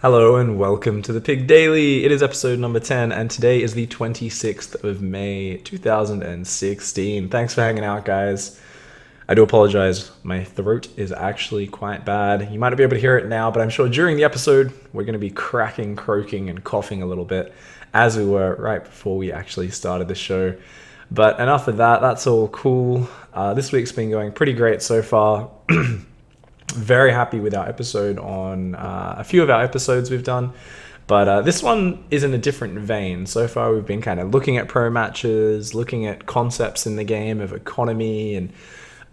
Hello and welcome to the PiG Daily. It is episode number 10 and today is the 26th of May 2016. Thanks for hanging out, guys. I do apologize, my throat is actually quite bad. You might not be able to hear it now, but I'm sure during the episode we're going to be cracking, croaking and coughing a little bit as we were right before we actually started the show. But enough of that, that's all cool. This week's been going pretty great so far. Very happy with our episode on a few of our episodes we've done, but this one is in a different vein. So far we've been kind of looking at pro matches, looking at concepts in the game of economy and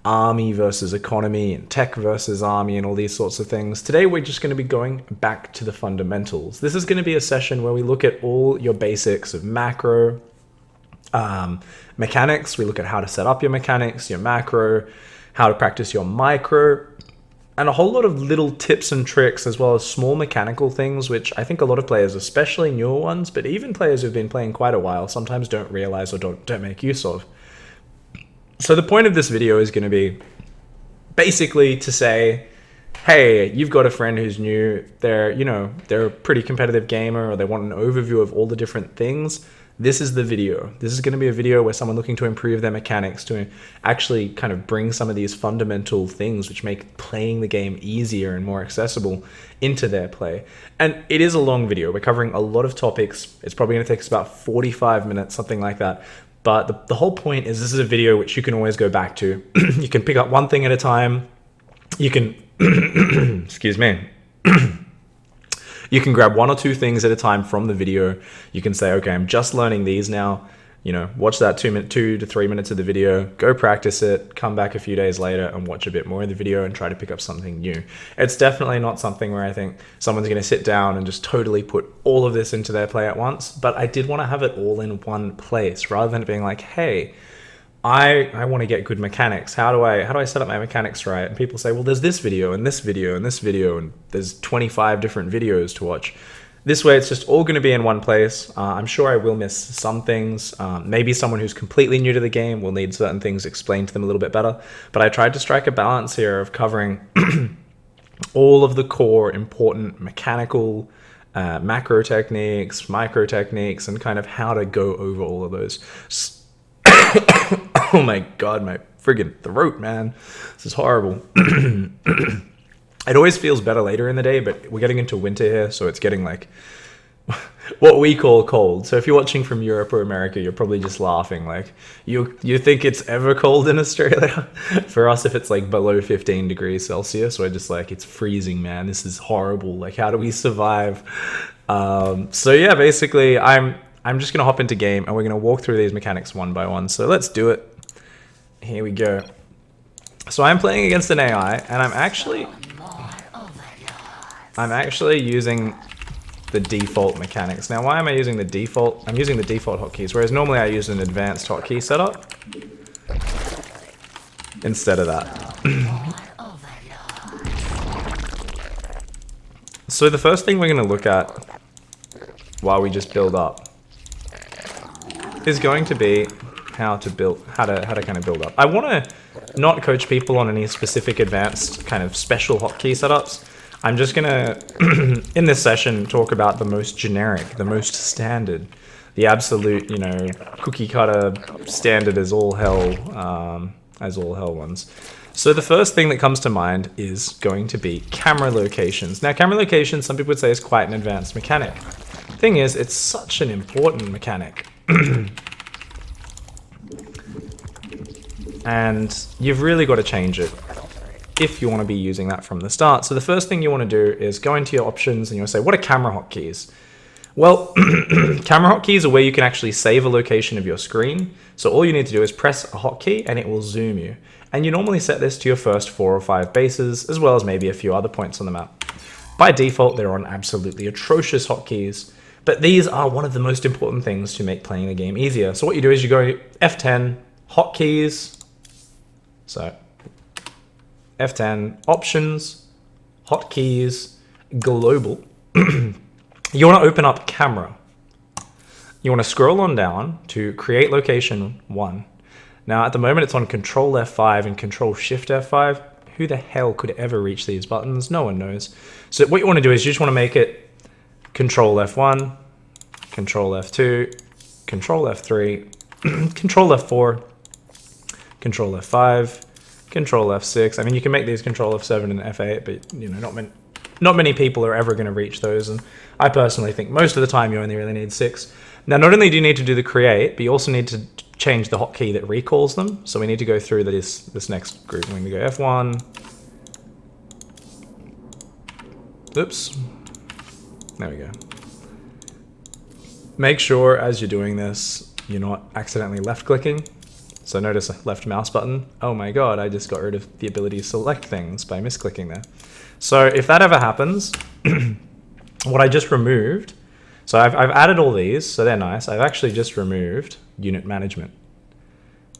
army versus economy and tech versus army and all these sorts of things. Today we're just going to be going back to the fundamentals. This is going to be a session where we look at all your basics of macro mechanics. We look at how to set up your mechanics, your macro, how to practice your micro, and a whole lot of little tips and tricks, as well as small mechanical things, which I think a lot of players, especially newer ones, but even players who've been playing quite a while, sometimes don't realize or don't make use of. So the point of this video is going to be basically to say, hey, you've got a friend who's new, they're a pretty competitive gamer, or they want an overview of all the different things. This is the video. This is going to be a video where someone looking to improve their mechanics, to actually kind of bring some of these fundamental things which make playing the game easier and more accessible into their play. And it is a long video. We're covering a lot of topics. It's probably going to take us about 45 minutes, something like that. But the whole point is this is a video which you can always go back to. You can pick up one thing at a time. You can, excuse me. You can grab one or two things at a time from the video. You can say, okay, I'm just learning these now. Watch that 2 to 3 minutes of the video, go practice it, come back a few days later and watch a bit more of the video and try to pick up something new. It's definitely not something where I think someone's going to sit down and just totally put all of this into their play at once. But I did want to have it all in one place rather than it being like, hey, I want to get good mechanics. How do I set up my mechanics right? And people say, well, there's this video and this video and this video, and there's 25 different videos to watch. This way, it's just all going to be in one place. I'm sure I will miss some things. Maybe someone who's completely new to the game will need certain things explained to them a little bit better. But I tried to strike a balance here of covering all of the core important mechanical macro techniques, micro techniques, and kind of how to go over all of those. Oh my god, my friggin' throat, man. This is horrible. It always feels better later in the day, but we're getting into winter here, so it's getting like what we call cold. So if you're watching from Europe or America, you're probably just laughing. Like, you think it's ever cold in Australia? For us, if it's like below 15 degrees Celsius, we're just like, it's freezing, man. This is horrible. Like, how do we survive? So yeah, basically, I'm just going to hop into game and we're going to walk through these mechanics one by one. So let's do it. Here we go. So I'm playing against an AI and I'm actually using the default mechanics. Now, why am I using the default? I'm using the default hotkeys, whereas normally I use an advanced hotkey setup instead of that. So the first thing we're going to look at while we just build up is going to be how to kind of build up. I want to not coach people on any specific advanced kind of special hotkey setups. I'm just gonna in this session talk about the most generic, the most standard, the absolute, cookie cutter standard as all hell ones. So the first thing that comes to mind is going to be camera locations. Now, camera locations, some people would say, is quite an advanced mechanic. Thing is, it's such an important mechanic. And you've really got to change it if you want to be using that from the start. So the first thing you want to do is go into your options and you'll say, what are camera hotkeys? Well, camera hotkeys are where you can actually save a location of your screen. So all you need to do is press a hotkey and it will zoom you. And you normally set this to your first 4 or 5 bases, as well as maybe a few other points on the map. By default, they're on absolutely atrocious hotkeys, but these are one of the most important things to make playing the game easier. So what you do is you go F10, hotkeys, so F10, options, hotkeys, global. You want to open up camera. You want to scroll on down to create location 1. Now at the moment it's on Ctrl F5 and Ctrl Shift F5. Who the hell could ever reach these buttons? No one knows. So what you want to do is you just want to make it Control F1, Control F2, Control F3, Control F4, Control F5, Control F6. I mean, you can make these Control F7 and F8, but you know, not many people are ever going to reach those. And I personally think most of the time you only really need 6. Now, not only do you need to do the create, but you also need to change the hotkey that recalls them. So we need to go through this next group. We're going to go F1. Oops. There we go. Make sure as you're doing this, you're not accidentally left clicking. So notice a left mouse button. Oh my god, I just got rid of the ability to select things by misclicking there. So if that ever happens, what I just removed, so I've added all these, so they're nice. I've actually just removed unit management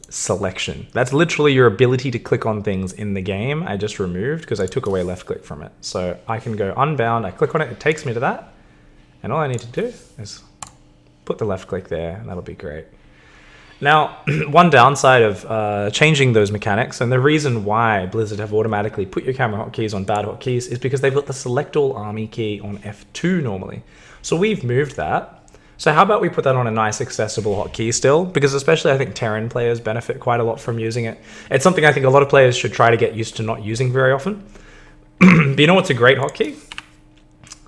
selection. That's literally your ability to click on things in the game. I just removed because I took away left click from it. So I can go unbound, I click on it, it takes me to that. And all I need to do is put the left click there, and that'll be great. Now, one downside of changing those mechanics, and the reason why Blizzard have automatically put your camera hotkeys on bad hotkeys, is because they've got the select all army key on F2 normally. So we've moved that. So how about we put that on a nice accessible hotkey still? Because especially I think Terran players benefit quite a lot from using it. It's something I think a lot of players should try to get used to not using very often. But you know what's a great hotkey?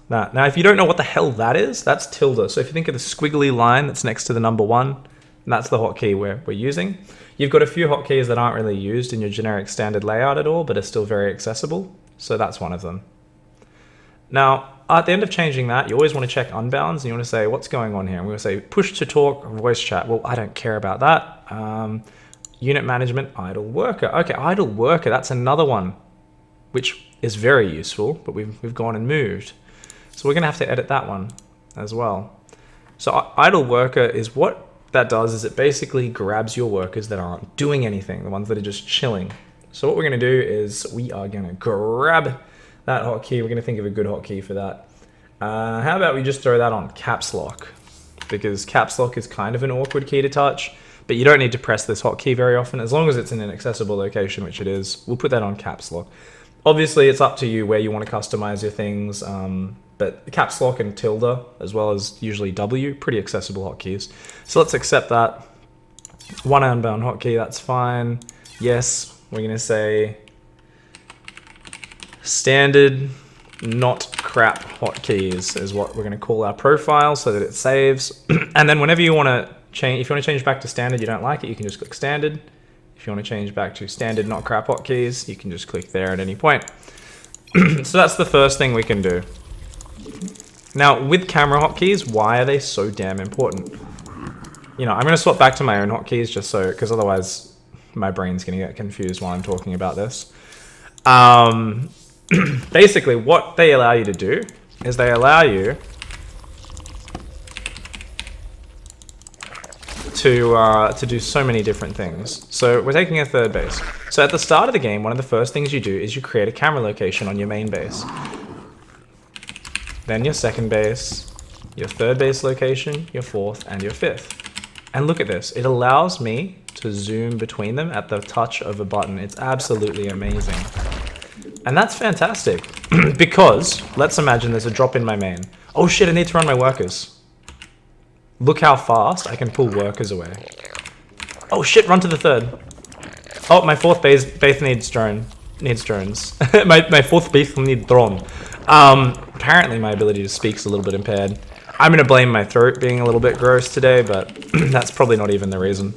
Now, if you don't know what the hell that is, that's tilde. So if you think of the squiggly line that's next to the number 1, and that's the hotkey we're using. You've got a few hotkeys that aren't really used in your generic standard layout at all, but are still very accessible. So that's one of them. Now, at the end of changing that, you always want to check unbounds, and you want to say, what's going on here? And we're going to say push to talk, voice chat. Well, I don't care about that. Unit management, idle worker. Okay, idle worker, that's another one, which is very useful, but we've gone and moved. So we're going to have to edit that one as well. So idle worker is what that does is it basically grabs your workers that aren't doing anything, the ones that are just chilling. So what we're going to do is we are going to grab that hotkey. We're going to think of a good hotkey for that. How about we just throw that on caps lock? Because caps lock is kind of an awkward key to touch, but you don't need to press this hotkey very often. As long as it's in an accessible location, which it is, we'll put that on caps lock. Obviously, it's up to you where you want to customize your things, but caps lock and tilde, as well as usually W, pretty accessible hotkeys. So let's accept that. One unbound hotkey, that's fine. Yes, we're going to say standard, not crap hotkeys is what we're going to call our profile so that it saves. And then whenever you want to change, if you want to change back to standard, you don't like it, you can just click standard. If you want to change back to standard, not crap hotkeys, you can just click there at any point. So that's the first thing we can do. Now, with camera hotkeys, why are they so damn important? You know, I'm going to swap back to my own hotkeys just so, because otherwise my brain's going to get confused while I'm talking about this. Basically, what they allow you to do is they allow you to do so many different things. So we're taking a third base. So at the start of the game, one of the first things you do is you create a camera location on your main base. Then your second base, your third base location, your fourth, and your fifth. And look at this. It allows me to zoom between them at the touch of a button. It's absolutely amazing. And that's fantastic. Because, let's imagine there's a drop in my main. Oh shit, I need to run my workers. Look how fast I can pull workers away. Oh shit, run to the third. Oh, my fourth base needs drones. my fourth base needs drone. Apparently my ability to speak is a little bit impaired. I'm going to blame my throat being a little bit gross today, but that's probably not even the reason.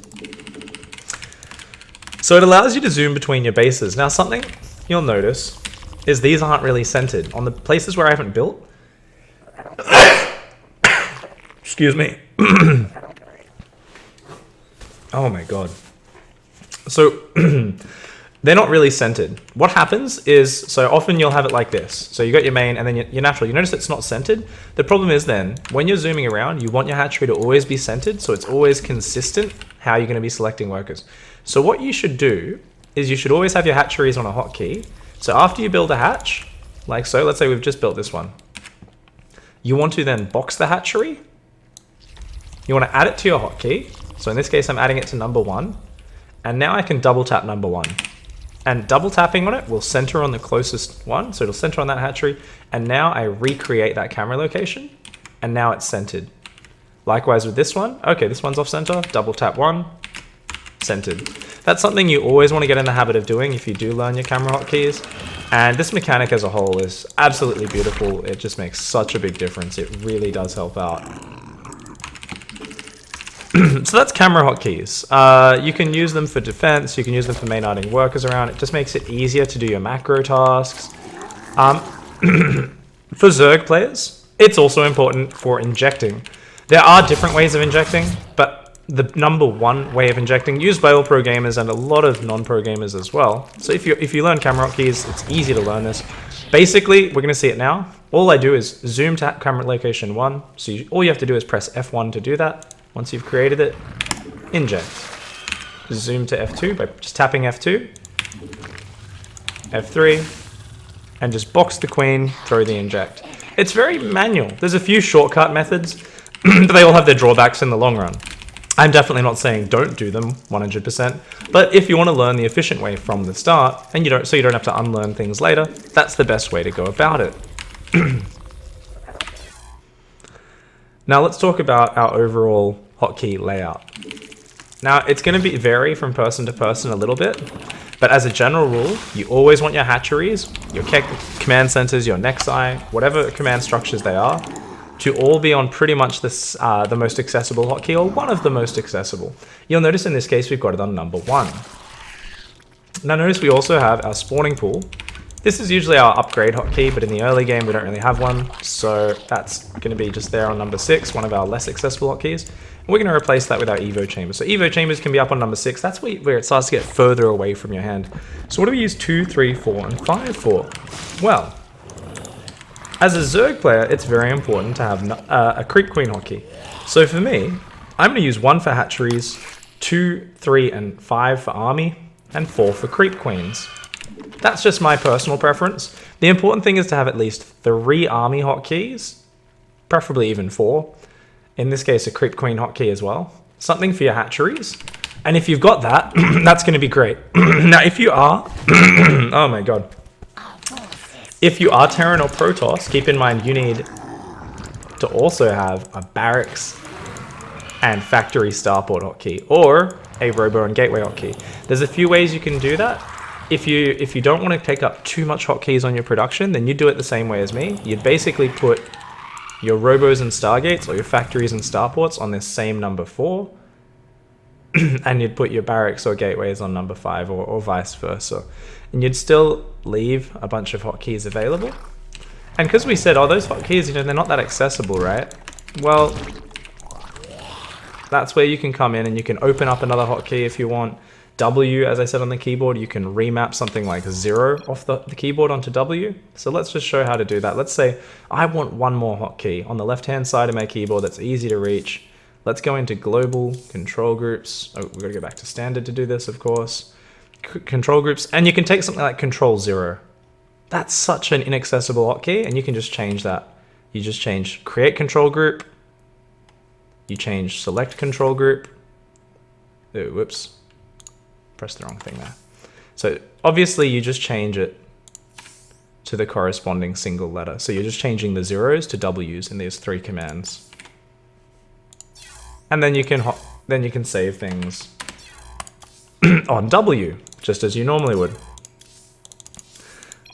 So it allows you to zoom between your bases. Now something you'll notice is these aren't really centered. On the places where I haven't built... Excuse me. Oh my god. So... they're not really centered. What happens is, so often you'll have it like this. So you got your main and then your natural. You notice it's not centered. The problem is then, when you're zooming around, you want your hatchery to always be centered, so it's always consistent how you're going to be selecting workers. So what you should do is you should always have your hatcheries on a hotkey. So after you build a hatch, like so, let's say we've just built this one. You want to then box the hatchery. You want to add it to your hotkey. So in this case, I'm adding it to number 1. And now I can double tap number 1. And double tapping on it will center on the closest one. So it'll center on that hatchery. And now I recreate that camera location. and now it's centered. Likewise with this one. Okay, this one's off center. Double tap one, centered. That's something you always want to get in the habit of doing if you do learn your camera hotkeys. And this mechanic as a whole is absolutely beautiful. It just makes such a big difference. It really does help out. So that's camera hotkeys. You can use them for defense. You can use them for main-adding workers around. It just makes it easier to do your macro tasks. For Zerg players, it's also important for injecting. There are different ways of injecting, but the number one way of injecting, used by all pro gamers and a lot of non-pro gamers as well. So if you learn camera hotkeys, it's easy to learn this. Basically, we're going to see it now. All I do is zoom to camera location 1. So all you have to do is press F1 to do that. Once you've created it, inject. Zoom to F2 by just tapping F2, F3, and just box the queen, throw the inject. It's very manual. There's a few shortcut methods, but they all have their drawbacks in the long run. I'm definitely not saying don't do them 100%, but if you want to learn the efficient way from the start, and you don't have to unlearn things later, that's the best way to go about it. Now let's talk about our overall hotkey layout. Now it's going to vary from person to person a little bit, but as a general rule, you always want your hatcheries, your command centers, your nexi, whatever command structures they are, to all be on pretty much this, the most accessible hotkey, or one of the most accessible. You'll notice in this case we've got it on number 1. Now notice we also have our spawning pool. This is usually our upgrade hotkey, but in the early game we don't really have one, so that's going to be just there on number 6, one of our less accessible hotkeys. And we're going to replace that with our Evo chambers. So Evo chambers can be up on number 6, that's where it starts to get further away from your hand. So what do we use 2, 3, 4, and 5 for? Well, as a Zerg player, it's very important to have a creep queen hotkey. So for me, I'm going to use 1 for hatcheries, 2, 3, and 5 for army, and 4 for creep queens. That's just my personal preference. The important thing is to have at least 3 army hotkeys, preferably even 4. In this case, a creep queen hotkey as well. Something for your hatcheries. And if you've got that, that's going to be great. Now, if you are... oh my god. If you are Terran or Protoss, keep in mind you need to also have a barracks and factory starport hotkey, or a robo and gateway hotkey. There's a few ways you can do that. If you don't want to take up too much hotkeys on your production, then you do it the same way as me. You'd basically put your robos and stargates, or your factories and starports, on this same number 4, and you'd put your barracks or gateways on number 5, or vice versa. And you'd still leave a bunch of hotkeys available. And because we said, oh, those hotkeys, they're not that accessible, right? Well, that's where you can come in and you can open up another hotkey if you want. W, as I said on the keyboard, you can remap something like 0 off the keyboard onto W. So let's just show how to do that. Let's say I want one more hotkey on the left-hand side of my keyboard that's easy to reach. Let's go into global control groups. Oh, we've got to go back to standard to do this, of course. Control groups, and you can take something like Control 0. That's such an inaccessible hotkey, and you can just change that. You just change create control group. You change select control group. Oh, whoops. Pressed the wrong thing there. So obviously you just change it to the corresponding single letter. So you're just changing the 0s to W's in these 3 commands. And then you can save things on W, just as you normally would.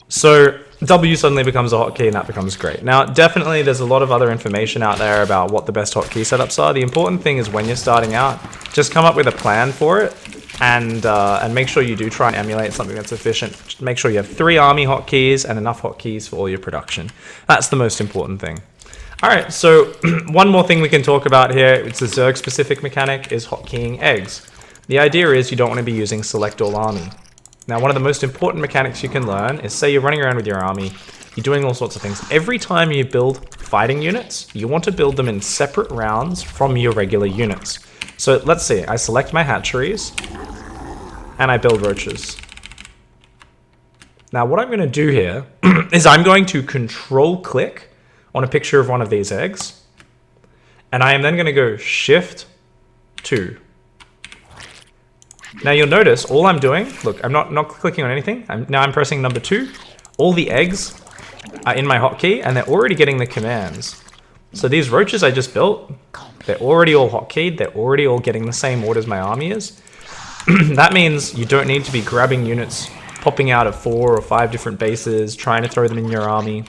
So W suddenly becomes a hotkey, and that becomes great. Now, definitely there's a lot of other information out there about what the best hotkey setups are. The important thing is when you're starting out, just come up with a plan for it, and make sure you do try and emulate something that's efficient. Just make sure you have 3 army hotkeys and enough hotkeys for all your production. That's the most important thing. All right, so one more thing we can talk about here, it's a Zerg specific mechanic, is hotkeying eggs. The idea is you don't want to be using select all army. Now, one of the most important mechanics you can learn is, say you're running around with your army, you're doing all sorts of things. Every time you build fighting units, you want to build them in separate rounds from your regular units. So let's see, I select my hatcheries, and I build roaches. Now what I'm going to do here is I'm going to control click on a picture of one of these eggs, and I am then going to go shift 2. Now you'll notice all I'm doing, look, I'm not clicking on anything. Now I'm pressing number 2. All the eggs are in my hotkey, and they're already getting the commands. So these roaches I just built, they're already all hotkeyed. They're already all getting the same orders my army is. That means you don't need to be grabbing units, popping out of 4 or 5 different bases, trying to throw them in your army.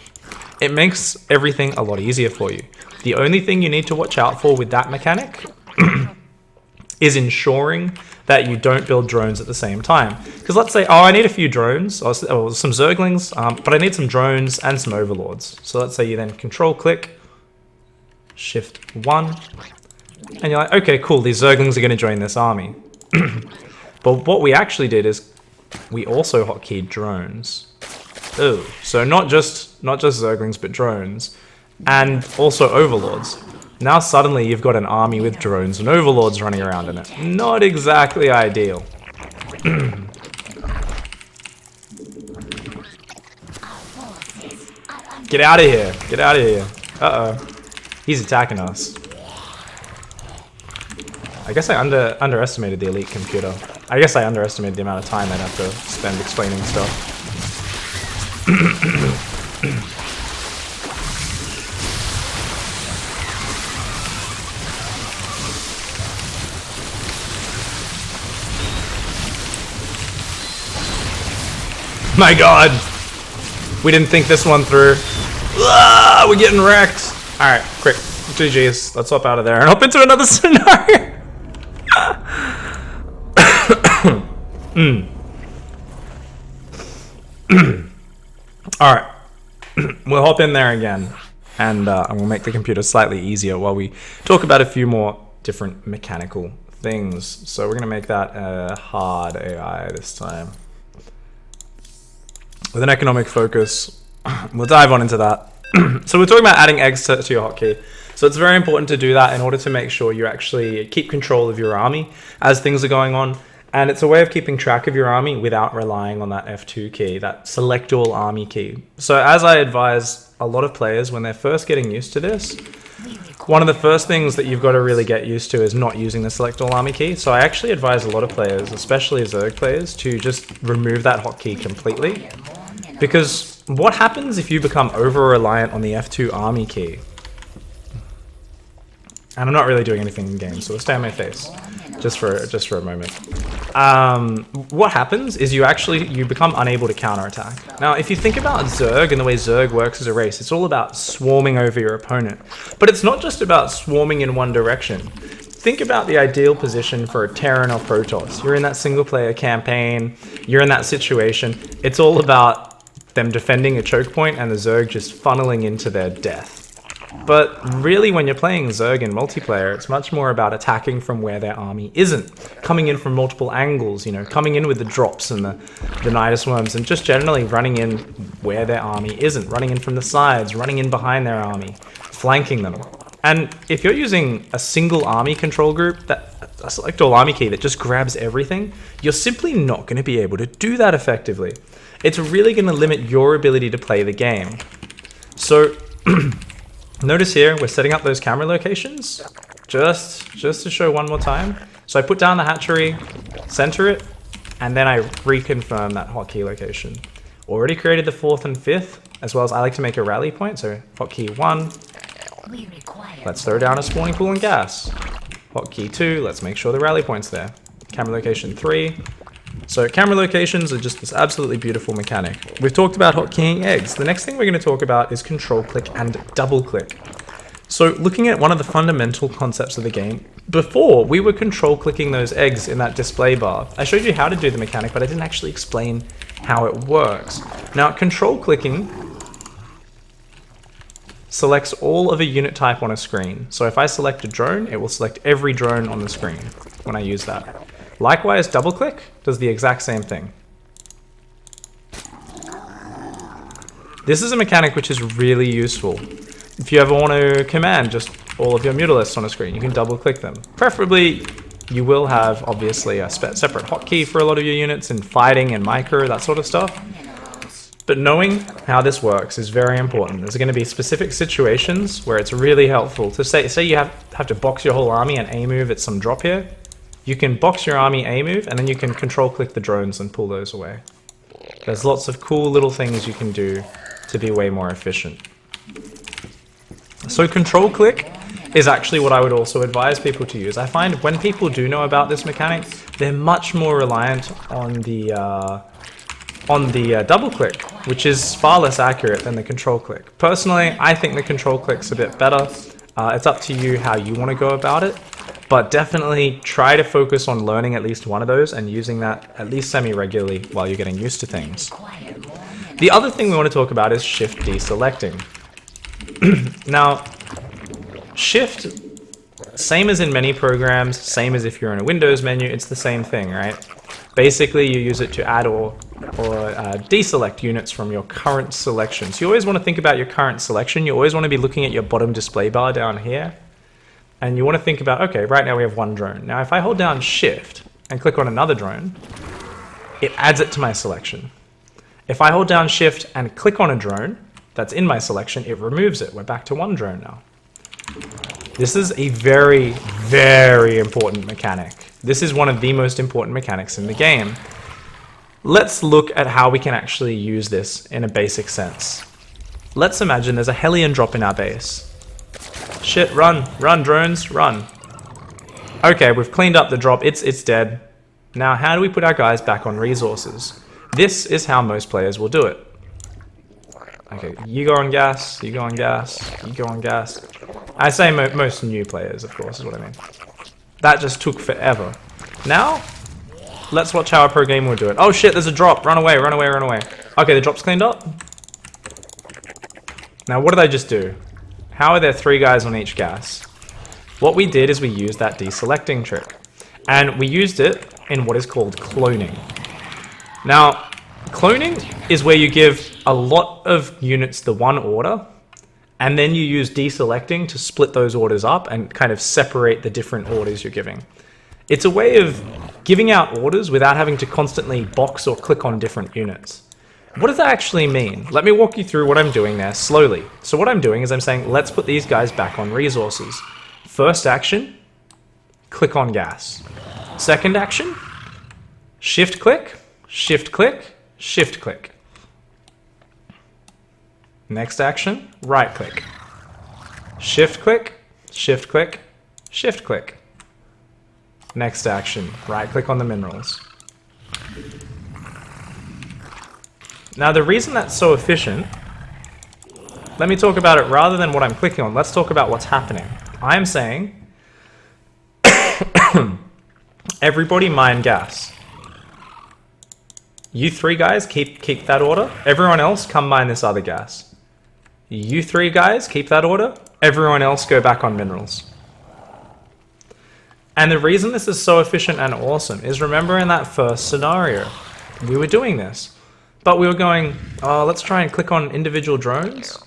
It makes everything a lot easier for you. The only thing you need to watch out for with that mechanic is ensuring that you don't build drones at the same time. Because let's say, oh, I need a few drones, or some Zerglings, but I need some drones and some Overlords. So let's say you then Control-click, Shift 1, and you're like, okay, cool, these Zerglings are going to join this army. But what we actually did is we also hotkeyed drones. Oh, so not just Zerglings, but drones, and also Overlords. Now suddenly you've got an army with drones and Overlords running around in it. Not exactly ideal. Get out of here! Get out of here! Uh-oh. He's attacking us. I guess I underestimated the elite computer. I guess I underestimated the amount of time I'd have to spend explaining stuff. My god! We didn't think this one through. Ah, we're getting wrecked! Alright, quick. GG's. Let's hop out of there and hop into another scenario! Alright. We'll hop in there again. And we'll make the computer slightly easier while we talk about a few more different mechanical things. So we're going to make that a hard AI this time. With an economic focus. We'll dive on into that. So we're talking about adding eggs to your hotkey. So it's very important to do that in order to make sure you actually keep control of your army as things are going on. And it's a way of keeping track of your army without relying on that F2 key, that select all army key. So as I advise a lot of players when they're first getting used to this, one of the first things that you've got to really get used to is not using the select all army key. So I actually advise a lot of players, especially Zerg players, to just remove that hotkey completely. Because what happens if you become over-reliant on the F2 army key? And I'm not really doing anything in game, so we'll stay on my face just for a moment. What happens is you become unable to counterattack. Now, if you think about Zerg and the way Zerg works as a race, it's all about swarming over your opponent. But it's not just about swarming in one direction. Think about the ideal position for a Terran or Protoss. You're in that single-player campaign, you're in that situation. It's all about them defending a choke point and the Zerg just funneling into their death. But really, when you're playing Zerg in multiplayer, it's much more about attacking from where their army isn't. Coming in from multiple angles, you know, coming in with the drops and the Nidus Worms, and just generally running in where their army isn't. Running in from the sides, running in behind their army, flanking them. And if you're using a single army control group, a select all army key that just grabs everything, you're simply not going to be able to do that effectively. It's really going to limit your ability to play the game. So notice here, we're setting up those camera locations just to show one more time. So I put down the hatchery, center it, and then I reconfirm that hotkey location. Already created the 4th and 5th, as well as I like to make a rally point. So hotkey 1, let's throw down a spawning pool and gas. Hotkey 2, let's make sure the rally point's there. Camera location 3. So camera locations are just this absolutely beautiful mechanic. We've talked about hotkeying eggs. The next thing we're going to talk about is control click and double click. So looking at one of the fundamental concepts of the game, before we were control clicking those eggs in that display bar. I showed you how to do the mechanic, but I didn't actually explain how it works. Now control clicking selects all of a unit type on a screen. So if I select a drone, it will select every drone on the screen when I use that. Likewise, double click does the exact same thing. This is a mechanic which is really useful. If you ever want to command just all of your mutalisks on a screen, you can double click them. Preferably, you will have obviously a separate hotkey for a lot of your units in fighting and micro, that sort of stuff. But knowing how this works is very important. There's going to be specific situations where it's really helpful to say you have to box your whole army and A move at some drop here. You can box your army A move, and then you can control click the drones and pull those away. There's lots of cool little things you can do to be way more efficient. So control click is actually what I would also advise people to use. I find when people do know about this mechanic, they're much more reliant on the double click, which is far less accurate than the control click. Personally, I think the control click's a bit better. It's up to you how you want to go about it, but definitely try to focus on learning at least one of those and using that at least semi-regularly while you're getting used to things. The other thing we want to talk about is shift deselecting. Now, shift, same as in many programs, same as if you're in a Windows menu, it's the same thing, right? Basically, you use it to add or deselect units from your current selection. So you always want to think about your current selection. You always want to be looking at your bottom display bar down here. And you want to think about, okay, right now we have one drone. Now, if I hold down Shift and click on another drone, it adds it to my selection. If I hold down Shift and click on a drone that's in my selection, it removes it. We're back to one drone now. This is a very, very important mechanic. This is one of the most important mechanics in the game. Let's look at how we can actually use this in a basic sense. Let's imagine there's a Hellion drop in our base. Shit, run, drones, run. Okay, we've cleaned up the drop, it's dead. Now, how do we put our guys back on resources? This is how most players will do it. Okay, you go on gas, you go on gas, you go on gas. I say most new players, of course, is what I mean. That just took forever. Now, let's watch how a pro gamer would do it. Oh shit, there's a drop. Run away, run away, run away. Okay, the drop's cleaned up. Now, what did I just do? How are there 3 guys on each gas? What we did is we used that deselecting trick. And we used it in what is called cloning. Now, cloning is where you give a lot of units the one order, and then you use deselecting to split those orders up and kind of separate the different orders you're giving. It's a way of giving out orders without having to constantly box or click on different units. What does that actually mean? Let me walk you through what I'm doing there slowly. So what I'm doing is I'm saying, let's put these guys back on resources. First action, click on gas. Second action, shift click, shift click, shift click. Next action, right click. Shift click, shift click, shift click. Next action, right click on the minerals. Now the reason that's so efficient, let me talk about it rather than what I'm clicking on. Let's talk about what's happening. I'm saying, everybody mine gas. You 3 guys keep that order. Everyone else come mine this other gas. You 3 guys keep that order. Everyone else go back on minerals. And the reason this is so efficient and awesome is, remember in that first scenario, we were doing this. But we were going, oh, let's try and click on individual drones.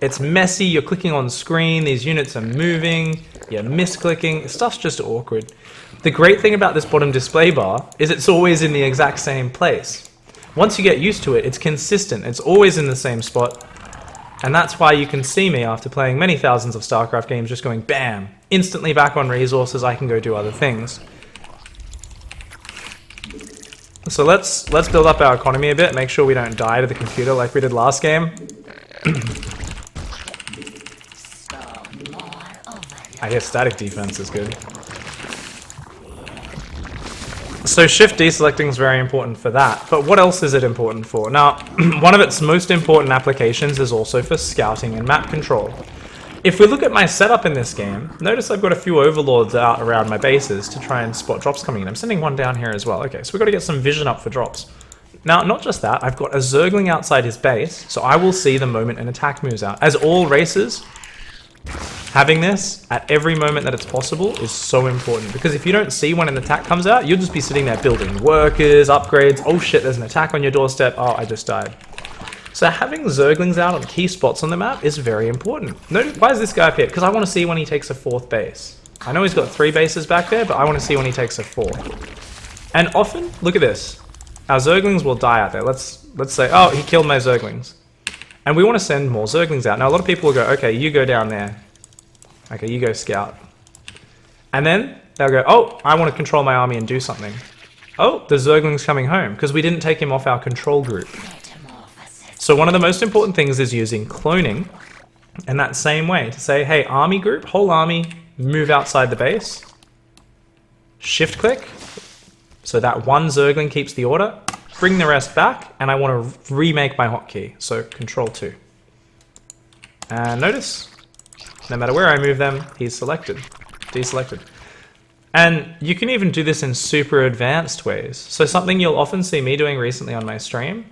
It's messy, you're clicking on screen, these units are moving, you're misclicking, stuff's just awkward. The great thing about this bottom display bar is it's always in the exact same place. Once you get used to it, it's consistent, it's always in the same spot. And that's why you can see me after playing many thousands of Starcraft games just going bam, instantly back on resources, I can go do other things. So let's build up our economy a bit, make sure we don't die to the computer like we did last game. I guess static defense is good. So shift deselecting is very important for that, but what else is it important for? Now, one of its most important applications is also for scouting and map control. If we look at my setup in this game, notice I've got a few overlords out around my bases to try and spot drops coming in. I'm sending one down here as well. Okay, so we've got to get some vision up for drops. Now, not just that, I've got a Zergling outside his base, so I will see the moment an attack moves out. As all races, having this at every moment that it's possible is so important, because if you don't see when an attack comes out, you'll just be sitting there building workers, upgrades. Oh shit, there's an attack on your doorstep. Oh, I just died. So having Zerglings out on key spots on the map is very important. Notice, why is this guy up here? Because I want to see when he takes a 4th base. I know he's got 3 bases back there, but I want to see when he takes a 4th. And often, look at this. Our Zerglings will die out there. Let's say, oh, he killed my Zerglings. And we want to send more Zerglings out. Now, a lot of people will go, okay, you go down there. Okay, you go scout. And then they'll go, oh, I want to control my army and do something. Oh, the Zergling's coming home, because we didn't take him off our control group. So one of the most important things is using cloning And that same way to say, hey, army group, whole army, move outside the base. Shift click. So that one Zergling keeps the order. Bring the rest back, and I want to remake my hotkey. So Ctrl 2. And notice, no matter where I move them, he's selected, deselected. And you can even do this in super advanced ways. So something you'll often see me doing recently on my stream,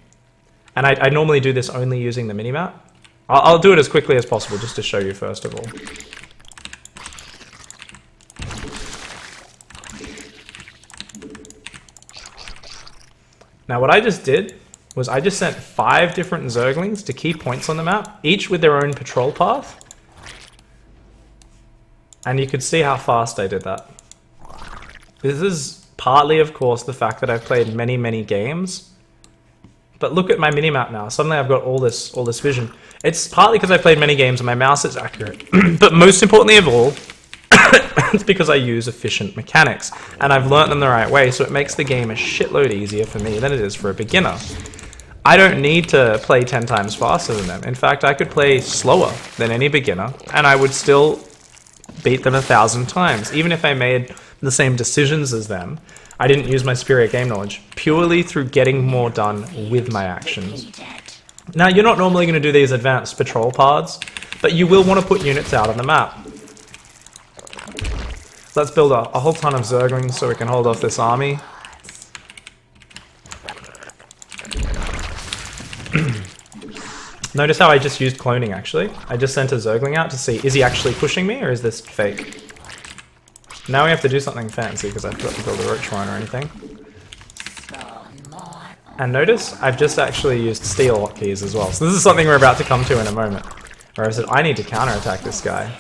and I normally do this only using the minimap. I'll do it as quickly as possible just to show you first of all. Now what I just did was I just sent 5 different Zerglings to key points on the map, each with their own patrol path. And you could see how fast I did that. This is partly, of course, the fact that I've played many, many games. But look at my minimap now. Suddenly I've got all this vision. It's partly because I played many games and my mouse is accurate. But most importantly of all, it's because I use efficient mechanics. And I've learnt them the right way, so it makes the game a shitload easier for me than it is for a beginner. I don't need to play 10 times faster than them. In fact, I could play slower than any beginner, and I would still beat them 1,000 times. Even if I made the same decisions as them, I didn't use my superior game knowledge, purely through getting more done with my actions. Now, you're not normally going to do these advanced patrol paths, but you will want to put units out on the map. Let's build a whole ton of Zerglings so we can hold off this army. Notice how I just used cloning, actually. I just sent a Zergling out to see, is he actually pushing me, or is this fake? Now we have to do something fancy, because I forgot to build a roach line or anything. And notice, I've just actually used steel hotkeys as well. So this is something we're about to come to in a moment. Where I said, I need to counterattack this guy.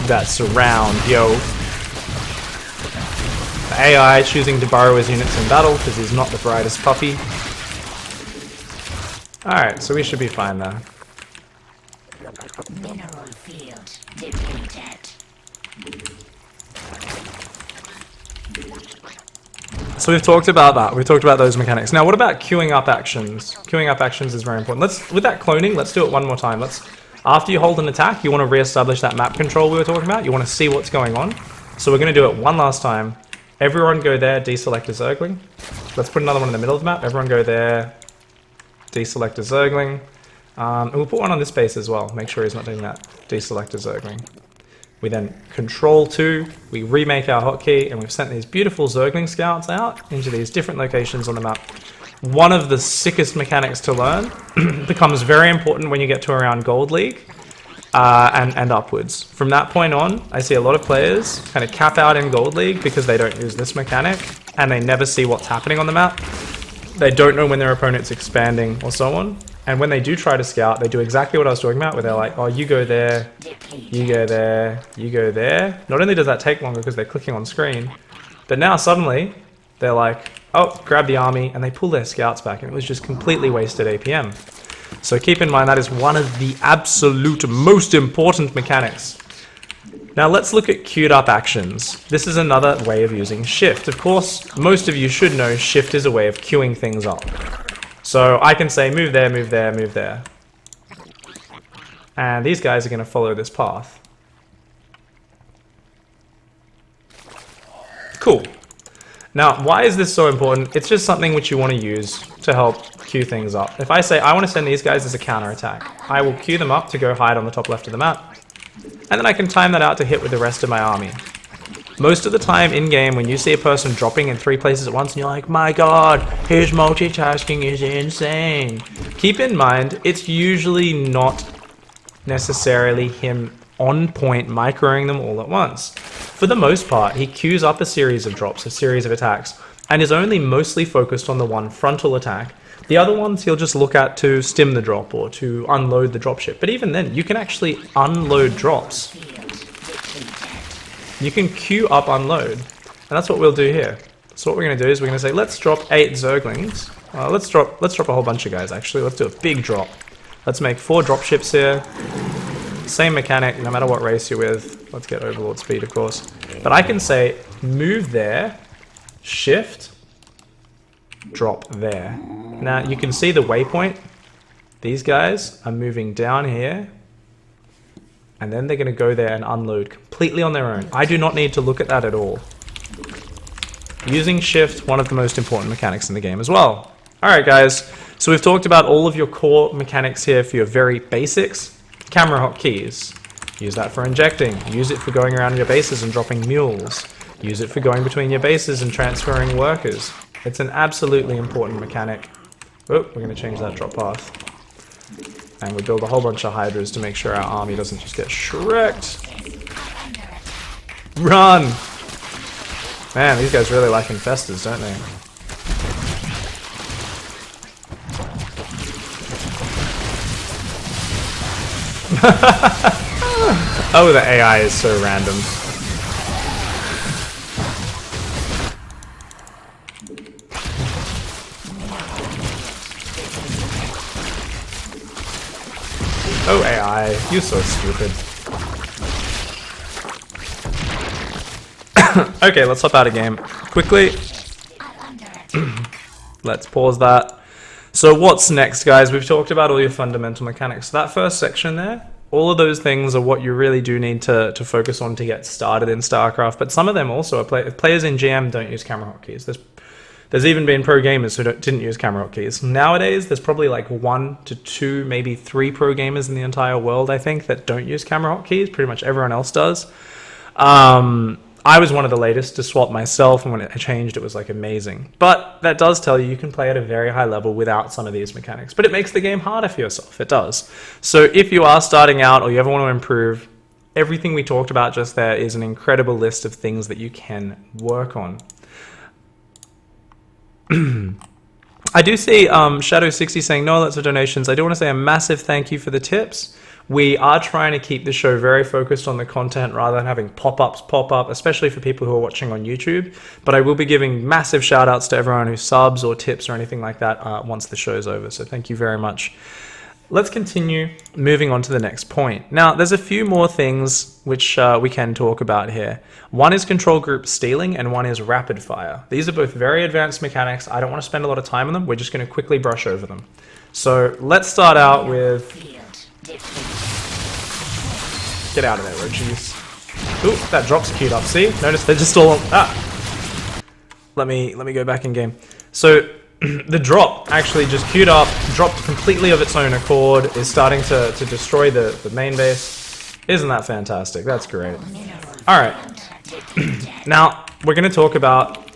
That surround, yo. The AI choosing to borrow his units in battle because he's not the brightest puppy. Alright, so we should be fine there. Mineral field depleted. So we've talked about that. We've talked about those mechanics. Now what about queuing up actions? Queuing up actions is very important. With that cloning, let's do it one more time. After you hold an attack, you want to re-establish that map control we were talking about. You want to see what's going on. So we're going to do it one last time. Everyone go there, deselect a Zergling. Let's put another one in the middle of the map. Everyone go there, deselect a Zergling. And we'll put one on this base as well. Make sure he's not doing that. Deselect a Zergling. We then Ctrl 2, we remake our hotkey, and we've sent these beautiful Zergling scouts out into these different locations on the map. One of the sickest mechanics to learn becomes very important when you get to around Gold League and upwards. From that point on, I see a lot of players kind of cap out in Gold League because they don't use this mechanic and they never see what's happening on the map. They don't know when their opponent's expanding or so on. And when they do try to scout, they do exactly what I was talking about, where they're like, oh, you go there, you go there, you go there. Not only does that take longer because they're clicking on screen, but now suddenly they're like, oh, grab the army, and they pull their scouts back, and it was just completely wasted APM. So keep in mind that is one of the absolute most important mechanics. Now let's look at queued up actions. This is another way of using shift. Of course, most of you should know shift is a way of queuing things up. So I can say move there, move there, move there. And these guys are going to follow this path. Cool. Now, why is this so important? It's just something which you want to use to help queue things up. If I say I want to send these guys as a counterattack, I will queue them up to go hide on the top left of the map. And then I can time that out to hit with the rest of my army. Most of the time in-game, when you see a person dropping in 3 places at once and you're like, my god, his multitasking is insane. Keep in mind, it's usually not necessarily him on point microing them all at once. For the most part, he queues up a series of drops, a series of attacks, and is only mostly focused on the one frontal attack. The other ones he'll just look at to stim the drop or to unload the dropship. But even then, you can actually unload drops. You can queue up unload, and that's what we'll do here. So what we're going to do is we're going to say, let's drop 8 Zerglings. Let's drop a whole bunch of guys, actually. Let's do a big drop. Let's make 4 dropships here. Same mechanic, no matter what race you're with. Let's get overlord speed, of course. But I can say, move there, shift, drop there. Now, you can see the waypoint. These guys are moving down here. And then they're going to go there and unload completely on their own. I do not need to look at that at all. Using shift, one of the most important mechanics in the game as well. Alright guys, so we've talked about all of your core mechanics here for your very basics. Camera hotkeys. Use that for injecting. Use it for going around your bases and dropping mules. Use it for going between your bases and transferring workers. It's an absolutely important mechanic. Oh, we're going to change that drop path. And we build a whole bunch of hydras to make sure our army doesn't just get shreked. Run! Man, these guys really like infestors, don't they? Oh, the AI is so random. Oh, AI, you're so stupid. Okay, let's hop out of game quickly. Let's pause that. So what's next, guys? We've talked about all your fundamental mechanics. So that first section there, all of those things are what you really do need to focus on to get started in StarCraft, but some of them also are players in GM don't use camera hotkeys. There's even been pro gamers who didn't use camera hotkeys. Nowadays, there's probably like 1 to 2, maybe 3 pro gamers in the entire world, I think, that don't use camera hotkeys. Pretty much everyone else does. I was one of the latest to swap myself, and when it changed, it was like amazing. But that does tell you can play at a very high level without some of these mechanics. But it makes the game harder for yourself. It does. So if you are starting out or you ever want to improve, everything we talked about just there is an incredible list of things that you can work on. I do see Shadow60 saying no lots of donations. I do want to say a massive thank you for the tips. We are trying to keep the show very focused on the content rather than having pop-ups pop up, especially for people who are watching on YouTube. But I will be giving massive shout outs to everyone who subs or tips or anything like that once the show's over. So thank you very much. Let's continue moving on to the next point. Now, there's a few more things which we can talk about here. One is control group stealing and one is rapid fire. These are both very advanced mechanics. I don't want to spend a lot of time on them. We're just going to quickly brush over them. So let's start out with... Get out of there, Roaches. Ooh, that drop's queued up. See? Notice they're just all... Ah! Let me go back in game. So... the drop actually just queued up, dropped completely of its own accord, is starting to destroy the main base. Isn't that fantastic? That's great. Alright. Now, we're going to talk about...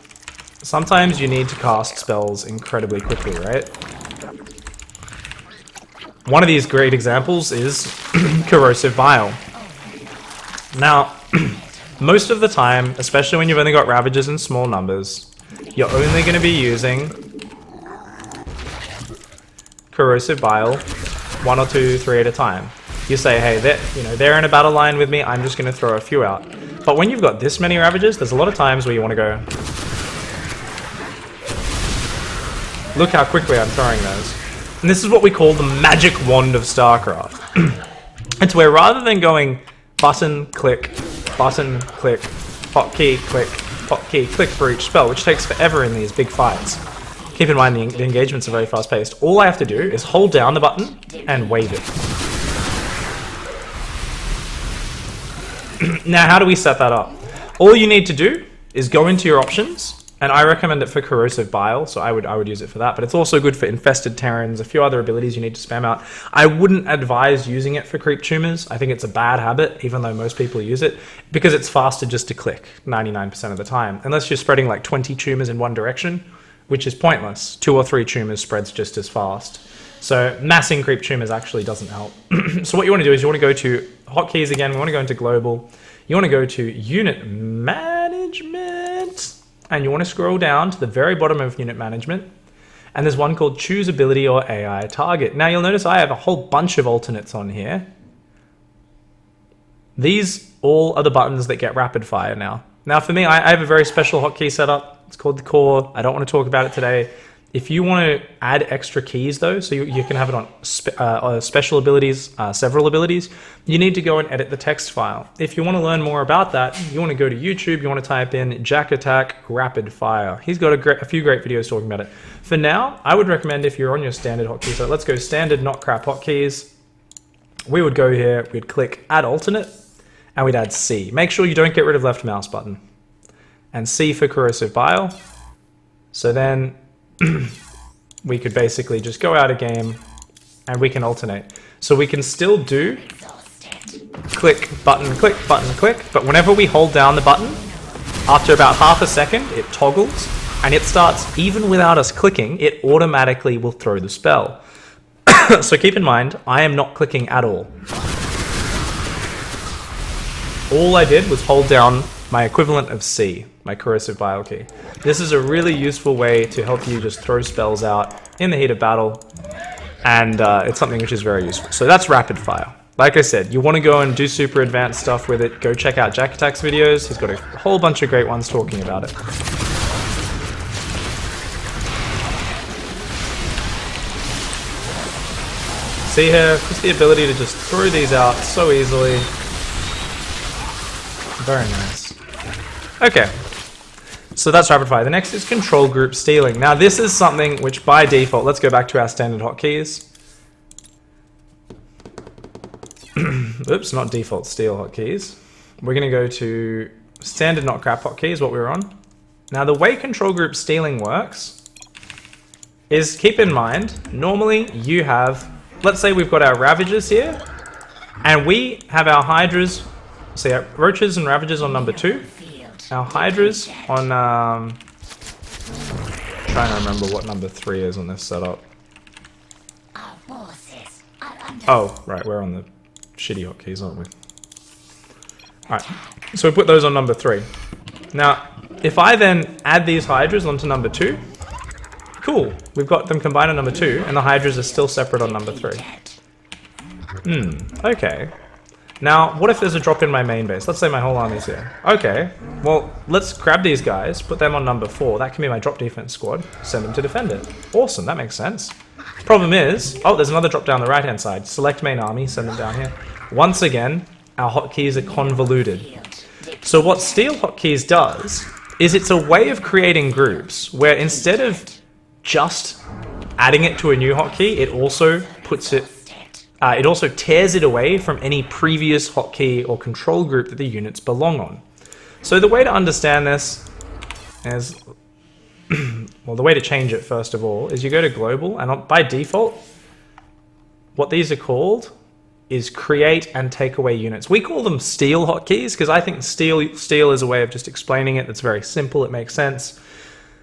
Sometimes you need to cast spells incredibly quickly, right? One of these great examples is Corrosive Bile. Now, most of the time, especially when you've only got Ravagers in small numbers, you're only going to be using Corrosive Bile 1 or 2, 3 at a time. You say, hey, they're in a battle line with me, I'm just going to throw a few out. But when you've got this many Ravagers, there's a lot of times where you want to go, look how quickly I'm throwing those. And this is what we call the magic wand of StarCraft. It's where rather than going button, click, hotkey, click for each spell, which takes forever in these big fights. Keep in mind the engagements are very fast paced. All I have to do is hold down the button and wave it. Now, how do we set that up? All you need to do is go into your options, and I recommend it for Corrosive Bile, so I would use it for that, but it's also good for Infested Terrans, a few other abilities you need to spam out. I wouldn't advise using it for Creep Tumors. I think it's a bad habit, even though most people use it, because it's faster just to click 99% of the time, unless you're spreading like 20 tumors in one direction, which is pointless. 2 or 3 tumors spreads just as fast. So massing Creep Tumors actually doesn't help. So what you want to do is you want to go to Hotkeys again, we want to go into Global, you want to go to Unit Management, and you want to scroll down to the very bottom of Unit Management, and there's one called Choose Ability or AI Target. Now you'll notice I have a whole bunch of alternates on here. These all are the buttons that get rapid fire now. Now for me, I have a very special hotkey setup. It's called the Core. I don't want to talk about it today. If you want to add extra keys though, so you can have it on special abilities, several abilities, you need to go and edit the text file. If you want to learn more about that, you want to go to YouTube, you want to type in Jack Attack Rapid Fire. He's got a few great videos talking about it. For now, I would recommend if you're on your standard hotkeys, so let's go standard, not crap hotkeys. We would go here, we'd click Add Alternate, and we'd add C. Make sure you don't get rid of left mouse button. And C for corrosive bile. So then we could basically just go out of game and we can alternate. So we can still do click, button, click, but whenever we hold down the button, after about half a second, it toggles and it starts, even without us clicking, it automatically will throw the spell. So keep in mind, I am not clicking at all. All I did was hold down my equivalent of C, my corrosive bile key. This is a really useful way to help you just throw spells out in the heat of battle, and it's something which is very useful. So that's rapid fire. Like I said, you want to go and do super advanced stuff with it, go check out Jack Attack's videos. He's got a whole bunch of great ones talking about it. See here, just the ability to just throw these out so easily. Very nice. Okay, so that's rapid fire. The next is control group stealing. Now this is something which by default, let's go back to our standard hotkeys. Oops, not default steal hotkeys. We're gonna go to standard not crap hotkeys, what we were on. Now the way control group stealing works is, keep in mind, normally you have, let's say we've got our Ravagers here, and we have our Hydras, so our Roaches and Ravagers on number 2. Our Hydras on, trying to remember what number 3 is on this setup. Oh, right, we're on the shitty hotkeys, aren't we? Alright, so we put those on number 3. Now, if I then add these Hydras onto number 2, cool, we've got them combined on number 2, and the Hydras are still separate on number 3. Okay. Now, what if there's a drop in my main base? Let's say my whole army's here. Okay, well, let's grab these guys, put them on number 4. That can be my drop defense squad. Send them to defend it. Awesome, that makes sense. Problem is, oh, there's another drop down the right-hand side. Select main army, send them down here. Once again, our hotkeys are convoluted. So what steal hotkeys does is it's a way of creating groups where instead of just adding it to a new hotkey, it also puts it it also tears it away from any previous hotkey or control group that the units belong on. So the way to understand this is, well, the way to change it first of all is you go to global, and by default, what these are called is create and take away units. We call them steal hotkeys because I think steal is a way of just explaining it that's very simple, it makes sense.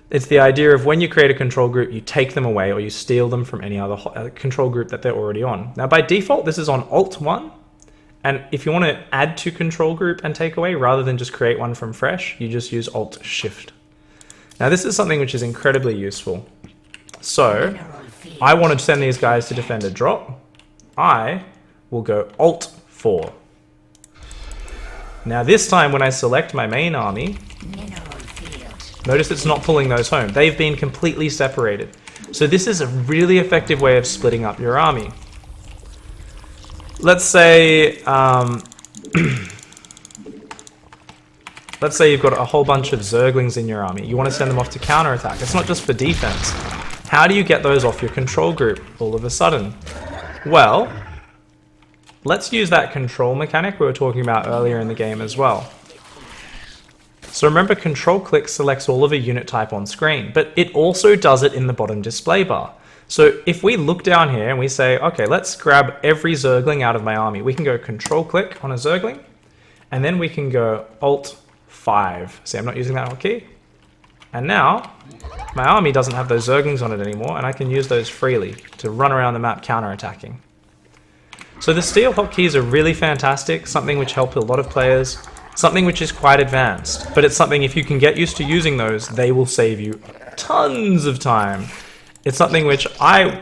It's the idea of when you create a control group, you take them away or you steal them from any other control group that they're already on. Now by default, this is on Alt 1. And if you want to add to control group and take away, rather than just create one from fresh, you just use Alt Shift. Now this is something which is incredibly useful. So I want to send these guys to defend a drop. I will go Alt 4. Now this time when I select my main army, notice it's not pulling those home. They've been completely separated. So this is a really effective way of splitting up your army. Let's say, let's say you've got a whole bunch of Zerglings in your army. You want to send them off to counterattack. It's not just for defense. How do you get those off your control group all of a sudden? Well, let's use that control mechanic we were talking about earlier in the game as well. So remember, control click selects all of a unit type on screen, but it also does it in the bottom display bar. So if we look down here and we say, okay, let's grab every Zergling out of my army, we can go control click on a Zergling, and then we can go Alt 5. See, I'm not using that hotkey. And now my army doesn't have those Zerglings on it anymore, and I can use those freely to run around the map counterattacking. So the steal hotkeys are really fantastic, something which help a lot of players. Something which is quite advanced, but it's something if you can get used to using those, they will save you tons of time. It's something which I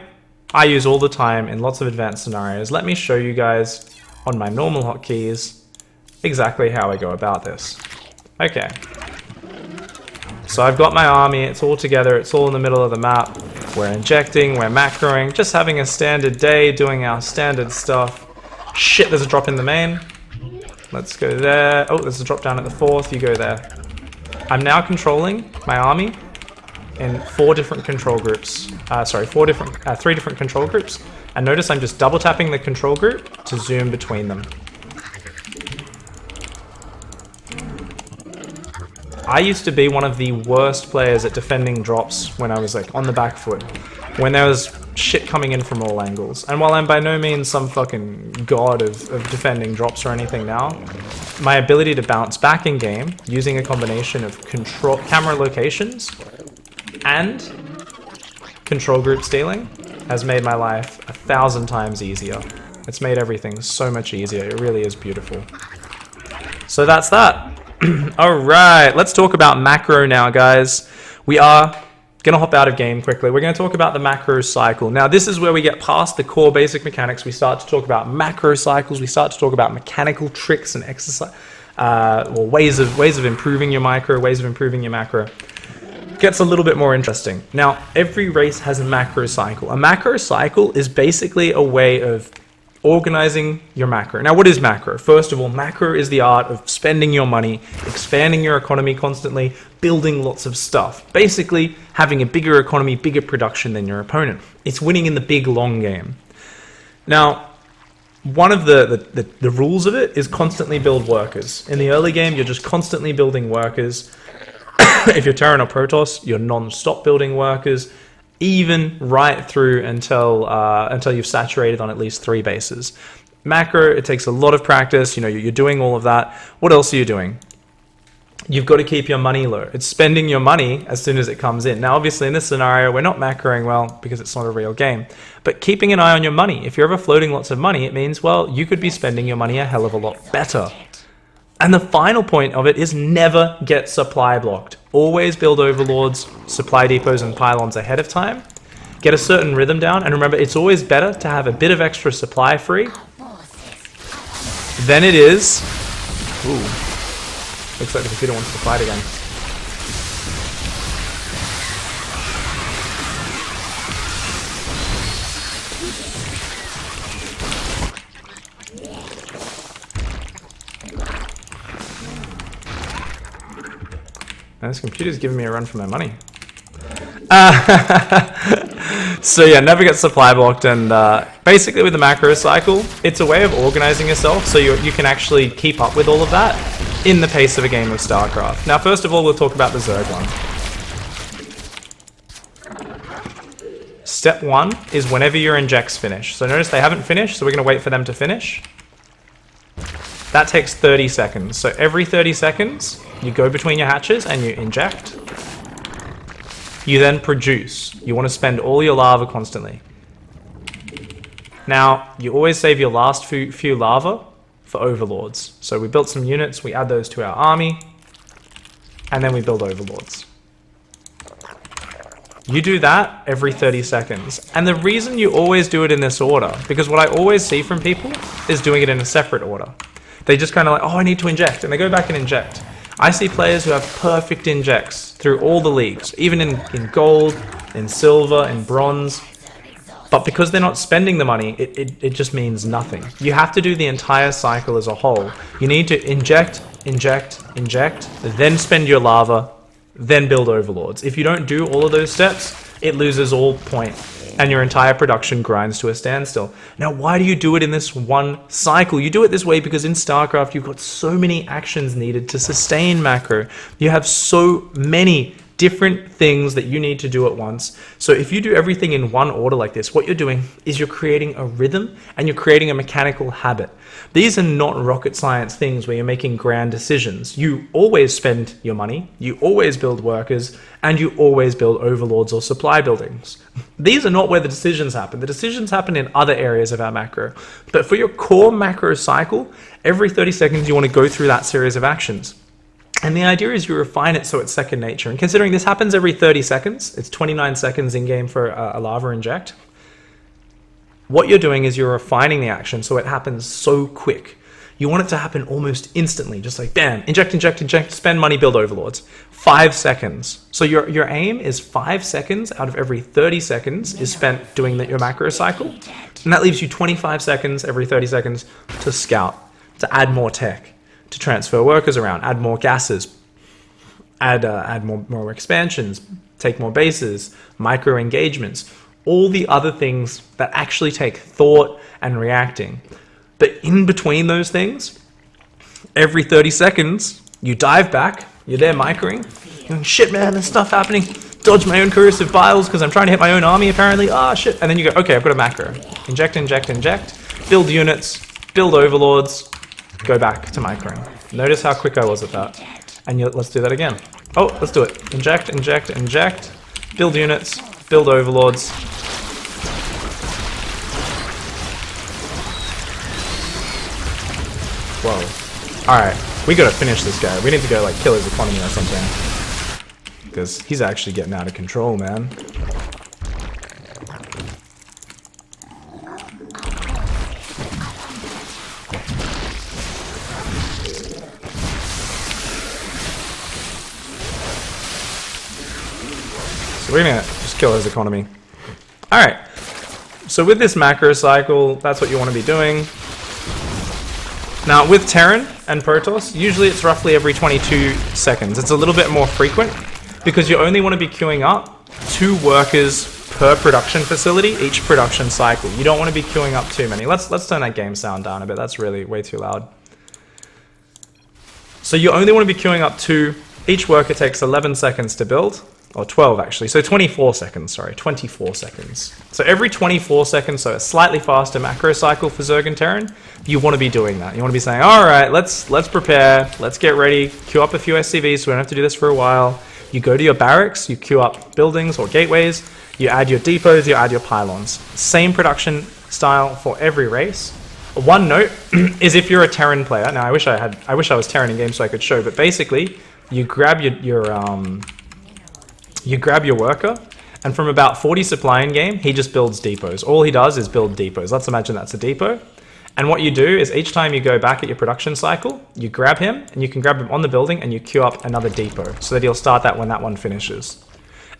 use all the time in lots of advanced scenarios. Let me show you guys on my normal hotkeys exactly how I go about this. Okay. So I've got my army, it's all together, it's all in the middle of the map. We're injecting, we're macroing, just having a standard day, doing our standard stuff. Shit, there's a drop in the main. Let's go there. Oh, there's a drop down at the 4th. You go there. I'm now controlling my army in 4 different control groups. Sorry, 3 different control groups. And notice I'm just double tapping the control group to zoom between them. I used to be one of the worst players at defending drops when I was like on the back foot, when there was shit coming in from all angles. And while I'm by no means some fucking god of defending drops or anything now, my ability to bounce back in game using a combination of control camera locations and control group stealing has made my life 1,000 times easier. It's made everything so much easier. It really is beautiful. So that's that. Alright, let's talk about macro now, guys. We are going to hop out of game quickly. We're going to talk about the macro cycle. Now, this is where we get past the core basic mechanics. We start to talk about macro cycles. We start to talk about mechanical tricks and exercise, or ways of improving your micro, ways of improving your macro. Gets a little bit more interesting. Now, every race has a macro cycle. A macro cycle is basically a way of organizing your macro. Now, what is macro? First of all, macro is the art of spending your money, expanding your economy constantly, building lots of stuff. Basically, having a bigger economy, bigger production than your opponent. It's winning in the big, long game. Now, one of the rules of it is constantly build workers. In the early game, you're just constantly building workers. If you're Terran or Protoss, you're non-stop building workers, even right through until you've saturated on at least 3 bases. Macro, it takes a lot of practice. You know, you're doing all of that. What else are you doing? You've got to keep your money low. It's spending your money as soon as it comes in. Now, obviously, in this scenario, we're not macroing well because it's not a real game. But keeping an eye on your money. If you're ever floating lots of money, it means, well, you could be spending your money a hell of a lot better. And the final point of it is never get supply blocked. Always build overlords, supply depots, and pylons ahead of time. Get a certain rhythm down, and remember, it's always better to have a bit of extra supply free than it is... Ooh. Looks like the computer wants to fight again. And this computer's giving me a run for my money. So yeah, never get supply blocked, and basically with the macro cycle, it's a way of organizing yourself so you can actually keep up with all of that in the pace of a game of Starcraft. Now, first of all, we'll talk about the Zerg one. Step 1 is whenever your injects finish. So notice they haven't finished, so we're going to wait for them to finish. That takes 30 seconds. So every 30 seconds, you go between your hatches and you inject. You then produce. You want to spend all your lava constantly. Now, you always save your last few lava for overlords. So we built some units, we add those to our army, and then we build overlords. You do that every 30 seconds. And the reason you always do it in this order, because what I always see from people is doing it in a separate order. They just kind of like, oh, I need to inject, and they go back and inject. I see players who have perfect injects through all the leagues, even in gold, in silver, in bronze. But because they're not spending the money, it just means nothing. You have to do the entire cycle as a whole. You need to inject, inject, inject, then spend your lava, then build overlords. If you don't do all of those steps, it loses all point, and your entire production grinds to a standstill. Now, why do you do it in this one cycle? You do it this way because in StarCraft, you've got so many actions needed to sustain macro. You have so many different things that you need to do at once. So if you do everything in one order like this, what you're doing is you're creating a rhythm and you're creating a mechanical habit. These are not rocket science things where you're making grand decisions. You always spend your money, you always build workers, and you always build overlords or supply buildings. These are not where the decisions happen. The decisions happen in other areas of our macro. But for your core macro cycle, every 30 seconds you want to go through that series of actions. And the idea is you refine it so it's second nature. And considering this happens every 30 seconds, it's 29 seconds in game for a lava inject. What you're doing is you're refining the action so it happens so quick. You want it to happen almost instantly, just like bam, inject, inject, inject, spend money, build overlords. 5 seconds. So your aim is 5 seconds out of every 30 seconds is spent doing your macro cycle. And that leaves you 25 seconds every 30 seconds to scout, to add more tech, to transfer workers around, add more gases, add more expansions, take more bases, micro engagements, all the other things that actually take thought and reacting. But in between those things, every 30 seconds, you dive back, you're there microing, you're going, shit man, there's stuff happening, dodge my own corrosive biles because I'm trying to hit my own army apparently, shit. And then you go, okay, I've got a macro. Inject, inject, inject, build units, build overlords, go back to microing. Notice how quick I was at that. And let's do that again. Oh, let's do it. Inject, inject, inject, build units, build overlords. Whoa. Alright, we gotta finish this guy. We need to go like kill his economy or something. Because he's actually getting out of control, man. So we're gonna just kill his economy. Alright. So with this macro cycle, that's what you want to be doing. Now with Terran and Protoss, usually it's roughly every 22 seconds. It's a little bit more frequent because you only want to be queuing up 2 workers per production facility each production cycle. You don't want to be queuing up too many. Let's turn that game sound down a bit. That's really way too loud. So you only want to be queuing up 2. Each worker takes 11 seconds to build. Or 12 actually, so 24 seconds, sorry, 24 seconds. So every 24 seconds, so a slightly faster macro cycle for Zerg and Terran, you want to be doing that. You want to be saying, all right, let's prepare, let's get ready, queue up a few SCVs so we don't have to do this for a while. You go to your barracks, you queue up buildings or gateways, you add your depots, you add your pylons. Same production style for every race. One note is if you're a Terran player, now I wish I was Terran in game so I could show, but basically you grab you grab your worker, and from about 40 supply in game, he just builds depots. All he does is build depots. Let's imagine that's a depot. And what you do is each time you go back at your production cycle, you grab him, and you can grab him on the building, and you queue up another depot, so that he'll start that when that one finishes.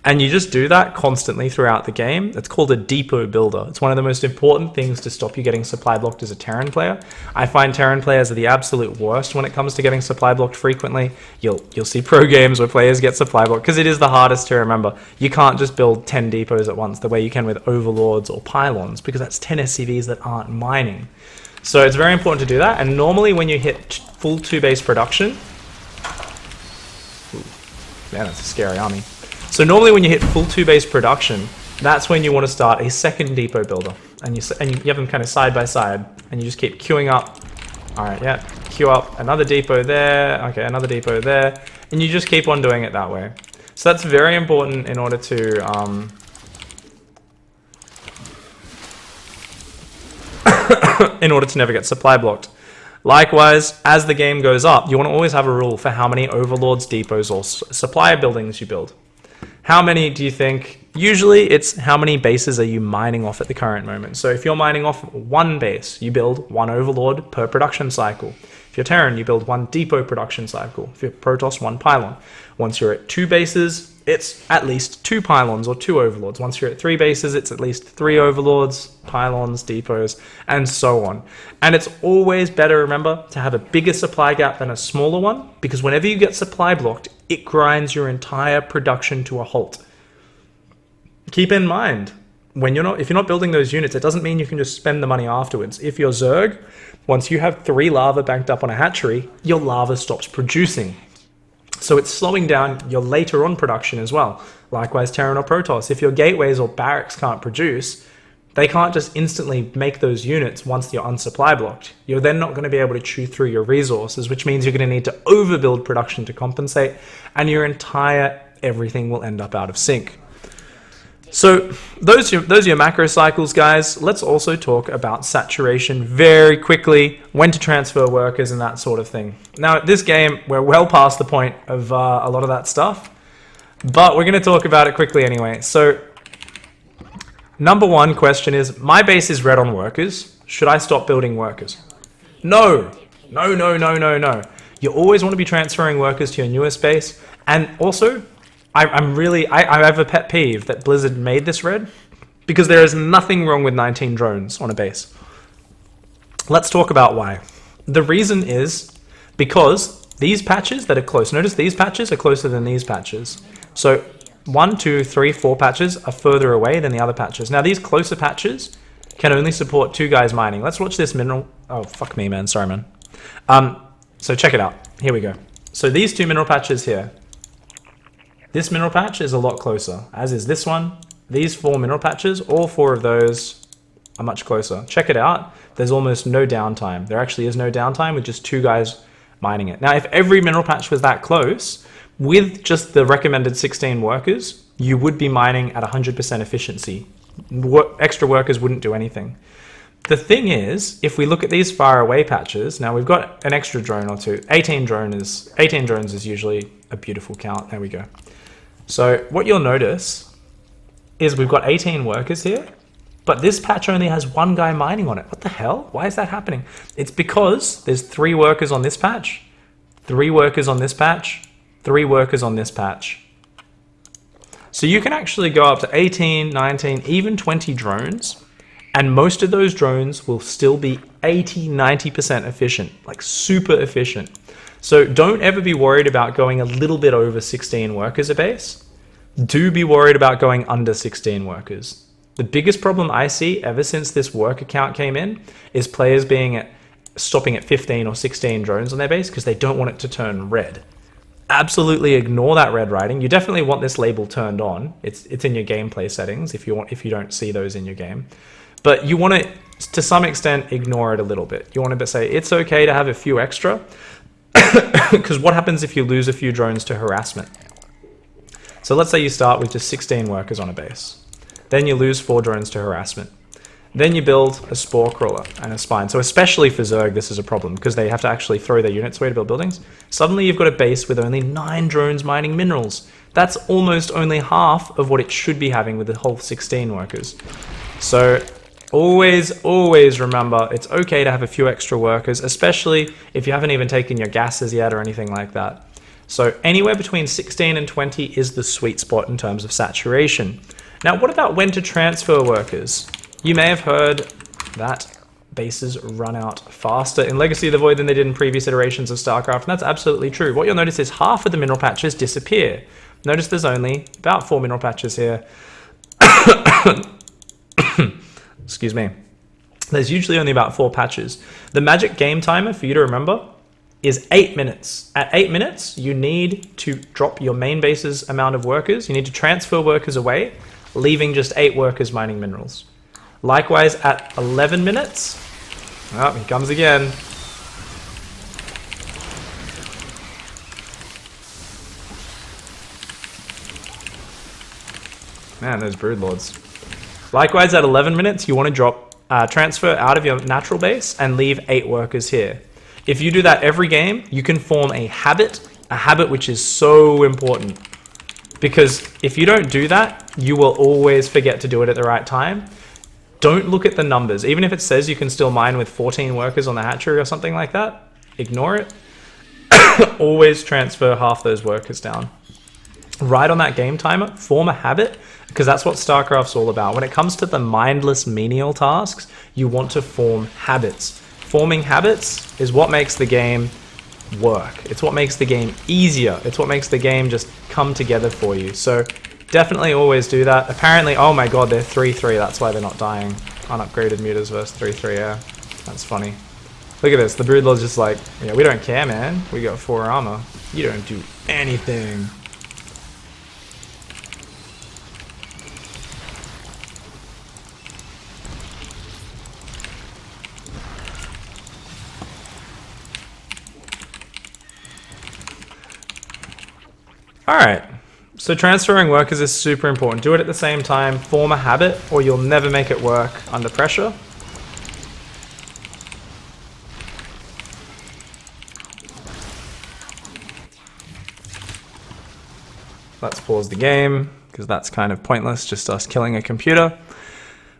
And you just do that constantly throughout the game. It's called a depot builder. It's one of the most important things to stop you getting supply blocked as a Terran player. I find Terran players are the absolute worst when it comes to getting supply blocked frequently. You'll see pro games where players get supply blocked because it is the hardest to remember. You can't just build 10 depots at once the way you can with overlords or pylons because that's 10 SCVs that aren't mining. So it's very important to do that. And normally when you hit full 2-base production, man, that's a scary army. So normally when you hit full 2-base production, that's when you want to start a second depot builder. And you have them kind of side by side, and you just keep queuing up. All right, yeah, queue up another depot there, okay, another depot there, and you just keep on doing it that way. So that's very important in order to never get supply blocked. Likewise, as the game goes up, you want to always have a rule for how many overlords, depots, or supply buildings you build. How many do you think? Usually it's how many bases are you mining off at the current moment. So if you're mining off 1 base, you build 1 overlord per production cycle. If you're Terran, you build 1 depot production cycle. If you're Protoss, 1 pylon. Once you're at 2 bases, it's at least 2 pylons or 2 overlords. Once you're at 3 bases, it's at least 3 overlords, pylons, depots, and so on. And it's always better, remember, to have a bigger supply gap than a smaller one, because whenever you get supply blocked, it grinds your entire production to a halt. Keep in mind, if you're not building those units, it doesn't mean you can just spend the money afterwards. If you're Zerg, once you have 3 lava banked up on a hatchery, your lava stops producing. So it's slowing down your later on production as well. Likewise, Terran or Protoss, if your gateways or barracks can't produce, they can't just instantly make those units once you're unsupply blocked. You're then not going to be able to chew through your resources, which means you're going to need to overbuild production to compensate, and your entire everything will end up out of sync. So those are your macro cycles, guys. Let's also talk about saturation very quickly, when to transfer workers and that sort of thing. Now, this game, we're well past the point of a lot of that stuff, but we're going to talk about it quickly anyway. So number 1 question is, my base is red on workers. Should I stop building workers? No, No, no, no, no, no. You always want to be transferring workers to your newest base. And also, I have a pet peeve that Blizzard made this red, because there is nothing wrong with 19 drones on a base. Let's talk about why. The reason is because these patches that are close, notice these patches are closer than these patches. So 1, 2, 3, 4 patches are further away than the other patches. Now these closer patches can only support 2 guys mining. Let's watch this mineral. Oh, fuck me, man. Sorry, man. So check it out. Here we go. So these 2 mineral patches here. This mineral patch is a lot closer, as is this one. These 4 mineral patches, all 4 of those are much closer. Check it out. There's almost no downtime. There actually is no downtime with just 2 guys mining it. Now, if every mineral patch was that close, with just the recommended 16 workers, you would be mining at 100% efficiency. Extra workers wouldn't do anything. The thing is, if we look at these far away patches, now we've got an extra drone or 2. 18 drones is usually a beautiful count. There we go. So what you'll notice is we've got 18 workers here, but this patch only has 1 guy mining on it. What the hell? Why is that happening? It's because there's 3 workers on this patch, 3 workers on this patch, 3 workers on this patch. So you can actually go up to 18, 19, even 20 drones, and most of those drones will still be 80, 90% efficient, like super efficient. So don't ever be worried about going a little bit over 16 workers a base. Do be worried about going under 16 workers. The biggest problem I see ever since this work account came in is players stopping at 15 or 16 drones on their base because they don't want it to turn red. Absolutely ignore that red writing. You definitely want this label turned on. It's in your gameplay settings if you don't see those in your game. But you want to some extent, ignore it a little bit. You want to say it's okay to have a few extra, because what happens if you lose a few drones to harassment? So let's say you start with just 16 workers on a base. Then you lose 4 drones to harassment. Then you build a spore crawler and a spine. So especially for Zerg, this is a problem because they have to actually throw their units away to build buildings. Suddenly you've got a base with only 9 drones mining minerals. That's almost only half of what it should be having with the whole 16 workers. So always remember, it's okay to have a few extra workers, especially if you haven't even taken your gases yet or anything like that. So anywhere between 16 and 20 is the sweet spot in terms of saturation. Now, what about when to transfer workers? You may have heard that bases run out faster in Legacy of the Void than they did in previous iterations of Starcraft, and that's absolutely true. What you'll notice is half of the mineral patches disappear. Notice there's only about 4 mineral patches here. Excuse me. There's usually only about 4 patches. The magic game timer for you to remember is 8 minutes. At 8 minutes, you need to drop your main base's amount of workers. You need to transfer workers away, leaving just 8 workers mining minerals. Likewise, at 11 minutes, oh, he comes again. Man, those broodlords. Likewise, at 11 minutes, you want to transfer out of your natural base and leave 8 workers here. If you do that every game, you can form a habit which is so important. Because if you don't do that, you will always forget to do it at the right time. Don't look at the numbers. Even if it says you can still mine with 14 workers on the hatchery or something like that, ignore it. Always transfer half those workers down. Right on that game timer, form a habit, because that's what StarCraft's all about. When it comes to the mindless menial tasks, you want to form habits. Forming habits is what makes the game work. It's what makes the game easier. It's what makes the game just come together for you. So definitely always do that. Apparently, oh my god, they're 3-3. That's why they're not dying. Unupgraded mutas versus 3-3, yeah. That's funny. Look at this. The Broodlord's just like, yeah, we don't care, man. We got 4 armor. You don't do anything. Alright, so transferring workers is super important. Do it at the same time, form a habit, or you'll never make it work under pressure. Let's pause the game, because that's kind of pointless, just us killing a computer.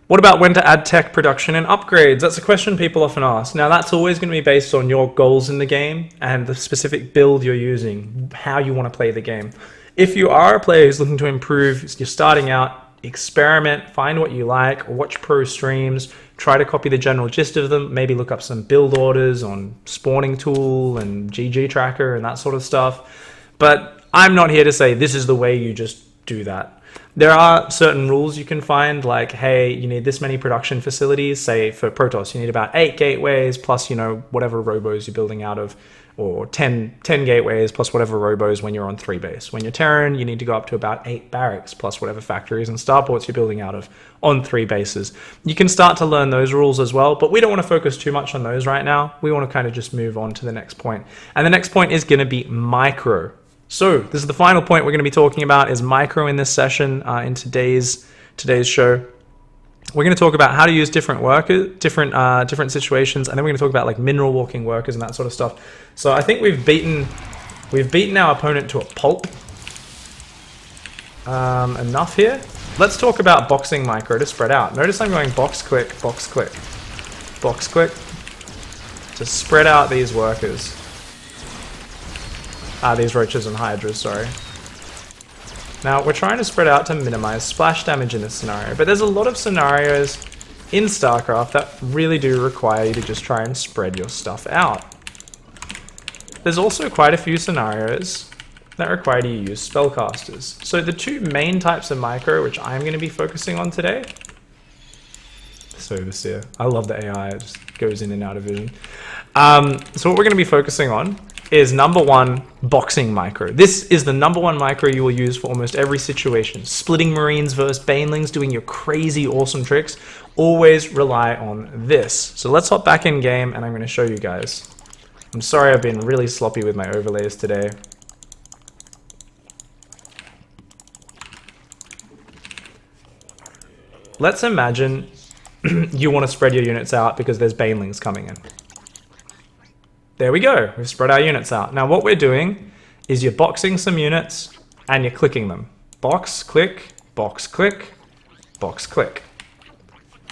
What about when to add tech, production, and upgrades? That's a question people often ask. Now, that's always going to be based on your goals in the game and the specific build you're using, how you want to play the game. If you are a player who's looking to improve, you're starting out, experiment, find what you like, watch pro streams, try to copy the general gist of them, maybe look up some build orders on Spawning Tool and GG Tracker and that sort of stuff. But I'm not here to say this is the way you just do that. There are certain rules you can find, like, hey, you need this many production facilities. Say for Protoss, you need about 8 gateways plus, whatever robos you're building out of, or 10 gateways plus whatever robos when you're on 3 base. When you're Terran, you need to go up to about 8 barracks plus whatever factories and starports you're building out of on 3 bases. You can start to learn those rules as well, but we don't want to focus too much on those right now. We want to kind of just move on to the next point. And the next point is going to be micro. So this is the final point we're going to be talking about, is micro in this session, in today's show. We're going to talk about how to use different workers, different situations, and then we're going to talk about like mineral walking workers and that sort of stuff. So I think we've beaten our opponent to a pulp. Enough here. Let's talk about boxing micro to spread out. Notice I'm going box click, box click, box click to spread out these workers. These roaches and hydras, sorry. Now, we're trying to spread out to minimize splash damage in this scenario, but there's a lot of scenarios in StarCraft that really do require you to just try and spread your stuff out. There's also quite a few scenarios that require you to use Spellcasters. So the two main types of micro, which I'm going to be focusing on today, this Overseer, I love the AI, it just goes in and out of vision. So what we're going to be focusing on is number 1, boxing micro. This is the number 1 micro you will use for almost every situation. Splitting Marines versus Banelings, doing your crazy awesome tricks. Always rely on this. So let's hop back in game and I'm going to show you guys. I'm sorry I've been really sloppy with my overlays today. Let's imagine you want to spread your units out because there's Banelings coming in. There we go, we've spread our units out. Now what we're doing is you're boxing some units and you're clicking them. Box, click, box, click, box, click.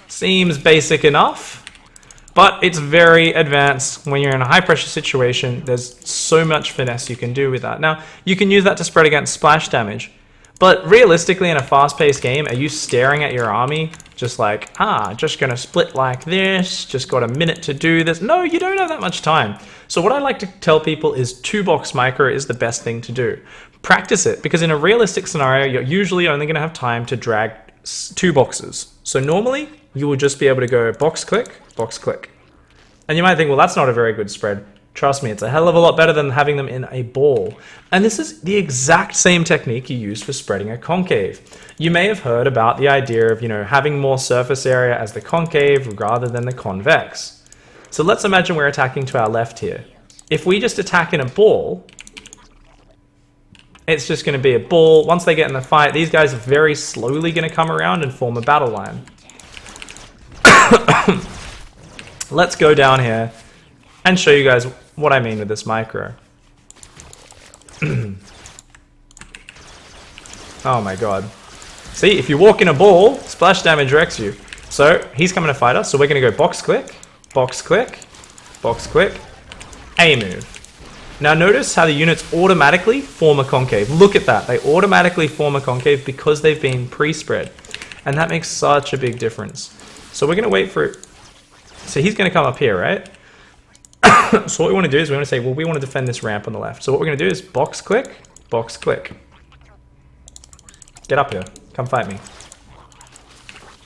Seems basic enough, but it's very advanced. When you're in a high pressure situation, there's so much finesse you can do with that. Now, you can use that to spread against splash damage, but realistically in a fast-paced game, are you staring at your army just like, just gonna split like this, just got a minute to do this? No, you don't have that much time. So what I like to tell people is 2-box micro is the best thing to do. Practice it, because in a realistic scenario, you're usually only gonna have time to drag 2 boxes. So normally, you will just be able to go box click, box click. And you might think, well, that's not a very good spread. Trust me, it's a hell of a lot better than having them in a ball. And this is the exact same technique you use for spreading a concave. You may have heard about the idea of, having more surface area as the concave rather than the convex. So let's imagine we're attacking to our left here. If we just attack in a ball, it's just going to be a ball. Once they get in the fight, these guys are very slowly going to come around and form a battle line. Let's go down here and show you guys what I mean with this micro. Oh my god. See, if you walk in a ball, splash damage wrecks you. So he's coming to fight us, so we're going to go box click, box click, box click, A move. Now notice how the units automatically form a concave. Look at that. They automatically form a concave because they've been pre-spread. And that makes such a big difference. So we're going to wait for it. So he's going to come up here, right? So what we want to do is we want to say, well, we want to defend this ramp on the left. So what we're going to do is box click, box click. Get up here. Come fight me.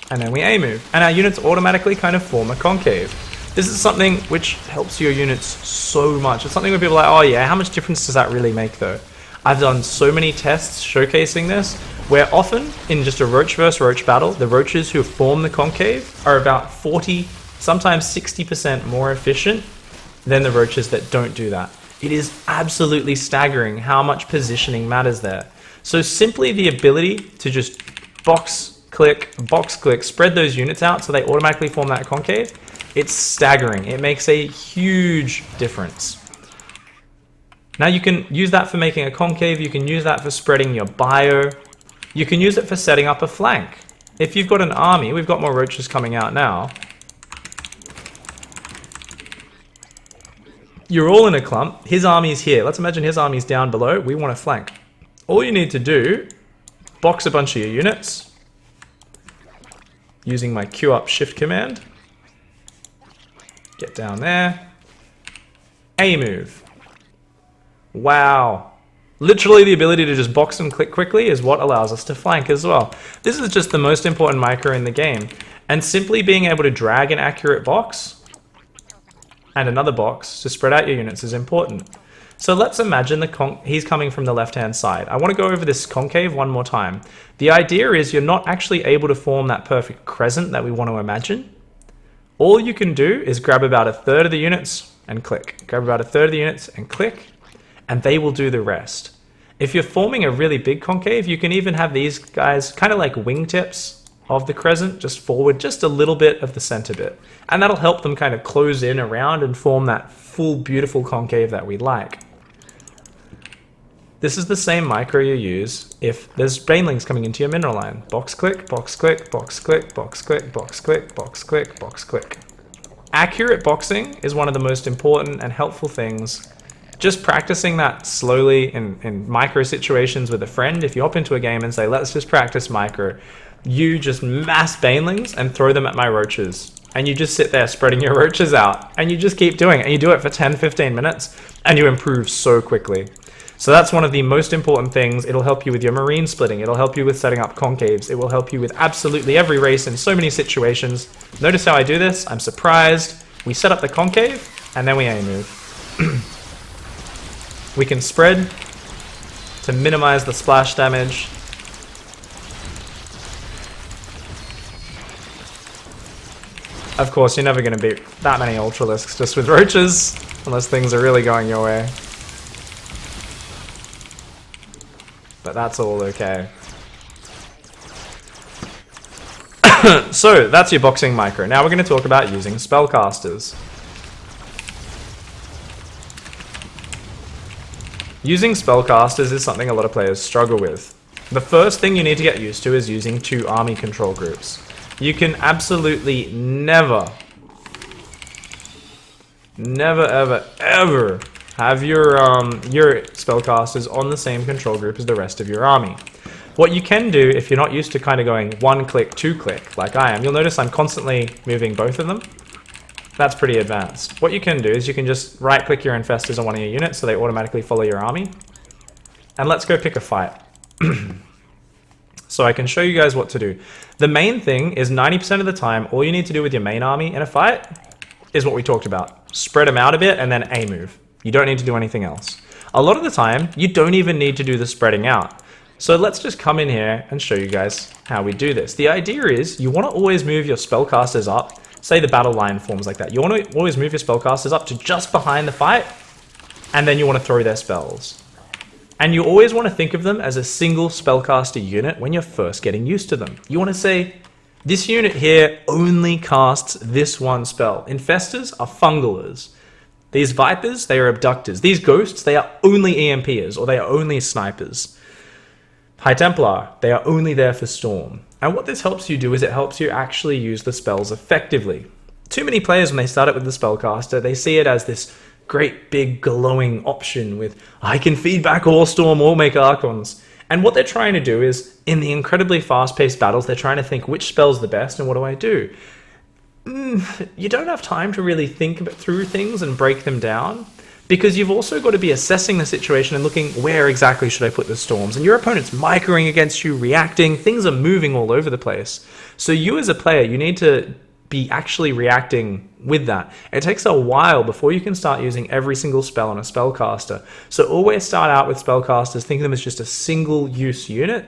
And then we A move. And our units automatically kind of form a concave. This is something which helps your units so much. It's something where people are like, oh yeah, how much difference does that really make though? I've done so many tests showcasing this, where often in just a roach versus roach battle, the roaches who form the concave are about 40, sometimes 60% more efficient than the roaches that don't do that. It is absolutely staggering how much positioning matters there. So simply the ability to just box click, spread those units out so they automatically form that concave, it's staggering. It makes a huge difference. Now you can use that for making a concave, you can use that for spreading your bio, you can use it for setting up a flank. if you've got an army, we've got more roaches coming out now. You're all in a clump. His army's here. Let's imagine his army's down below. We want to flank. All you need to do, box a bunch of your units using my Q up shift command. Get down there. A move. Wow. Literally the ability to just box and click quickly is what allows us to flank as well. This is just the most important micro in the game. And simply being able to drag an accurate box and another box to spread out your units is important. So let's imagine he's coming from the left-hand side. I want to go over this concave one more time. The idea is you're not actually able to form that perfect crescent that we want to imagine. All you can do is grab about a third of the units and click. Grab about a third of the units and click, and they will do the rest. If you're forming a really big concave, you can even have these guys kind of like wingtips of the crescent, just forward just a little bit of the center bit. And that'll help them kind of close in around and form that full beautiful concave that we like. This is the same micro you use if there's banelings coming into your mineral line. Box click, box click, box click, box click, box click, box click, box click. Accurate boxing is one of the most important and helpful things. Just practicing that slowly in micro situations with a friend. If you hop into a game and say, let's just practice micro, you just mass banelings and throw them at my roaches. And you just sit there spreading your roaches out. And you just keep doing it. And you do it for 10-15 minutes. And you improve so quickly. So that's one of the most important things. It'll help you with your marine splitting. It'll help you with setting up concaves. It will help you with absolutely every race in so many situations. Notice how I do this. I'm surprised. We set up the concave, and then we A move. We can spread to minimize the splash damage. Of course, you're never going to beat that many Ultralisks just with roaches, unless things are really going your way. But that's all okay. So, that's your boxing micro. Now we're going to talk about using Spellcasters. Using Spellcasters is something a lot of players struggle with. The first thing you need to get used to is using 2 army control groups. You can absolutely never ever have your spellcasters on the same control group as the rest of your army. What you can do if you're not used to kind of going 1 click, 2 click like I am, you'll notice I'm constantly moving both of them. That's pretty advanced. What you can do is you can just right click your infestors on one of your units so they automatically follow your army. And let's go pick a fight. So I can show you guys what to do. The main thing is 90% of the time, all you need to do with your main army in a fight is what we talked about. Spread them out a bit and then A move. You don't need to do anything else. A lot of the time, you don't even need to do the spreading out. So let's just come in here and show you guys how we do this. The idea is you want to always move your spellcasters up. Say the battle line forms like that. You want to always move your spellcasters up to just behind the fight, and then you want to throw their spells. And you always want to think of them as a single spellcaster unit when you're first getting used to them. You want to say, this unit here only casts this one spell. Infestors are fungalers. These vipers, they are abductors. These ghosts, they are only EMPers, or they are only snipers. High Templar, they are only there for storm. And what this helps you do is it helps you actually use the spells effectively. Too many players, when they start it with the spellcaster, they see it as this great big glowing option with, I can feed back or storm or make archons. And what they're trying to do is, in the incredibly fast-paced battles, they're trying to think which spell's the best and what do I do? You don't have time to really think through things and break them down, because you've also got to be assessing the situation and looking, where exactly should I put the storms? And your opponent's microing against you, reacting, things are moving all over the place. So you as a player, you need to be actually reacting with that. It takes a while before you can start using every single spell on a spellcaster. So always start out with spellcasters, think of them as just a single use unit,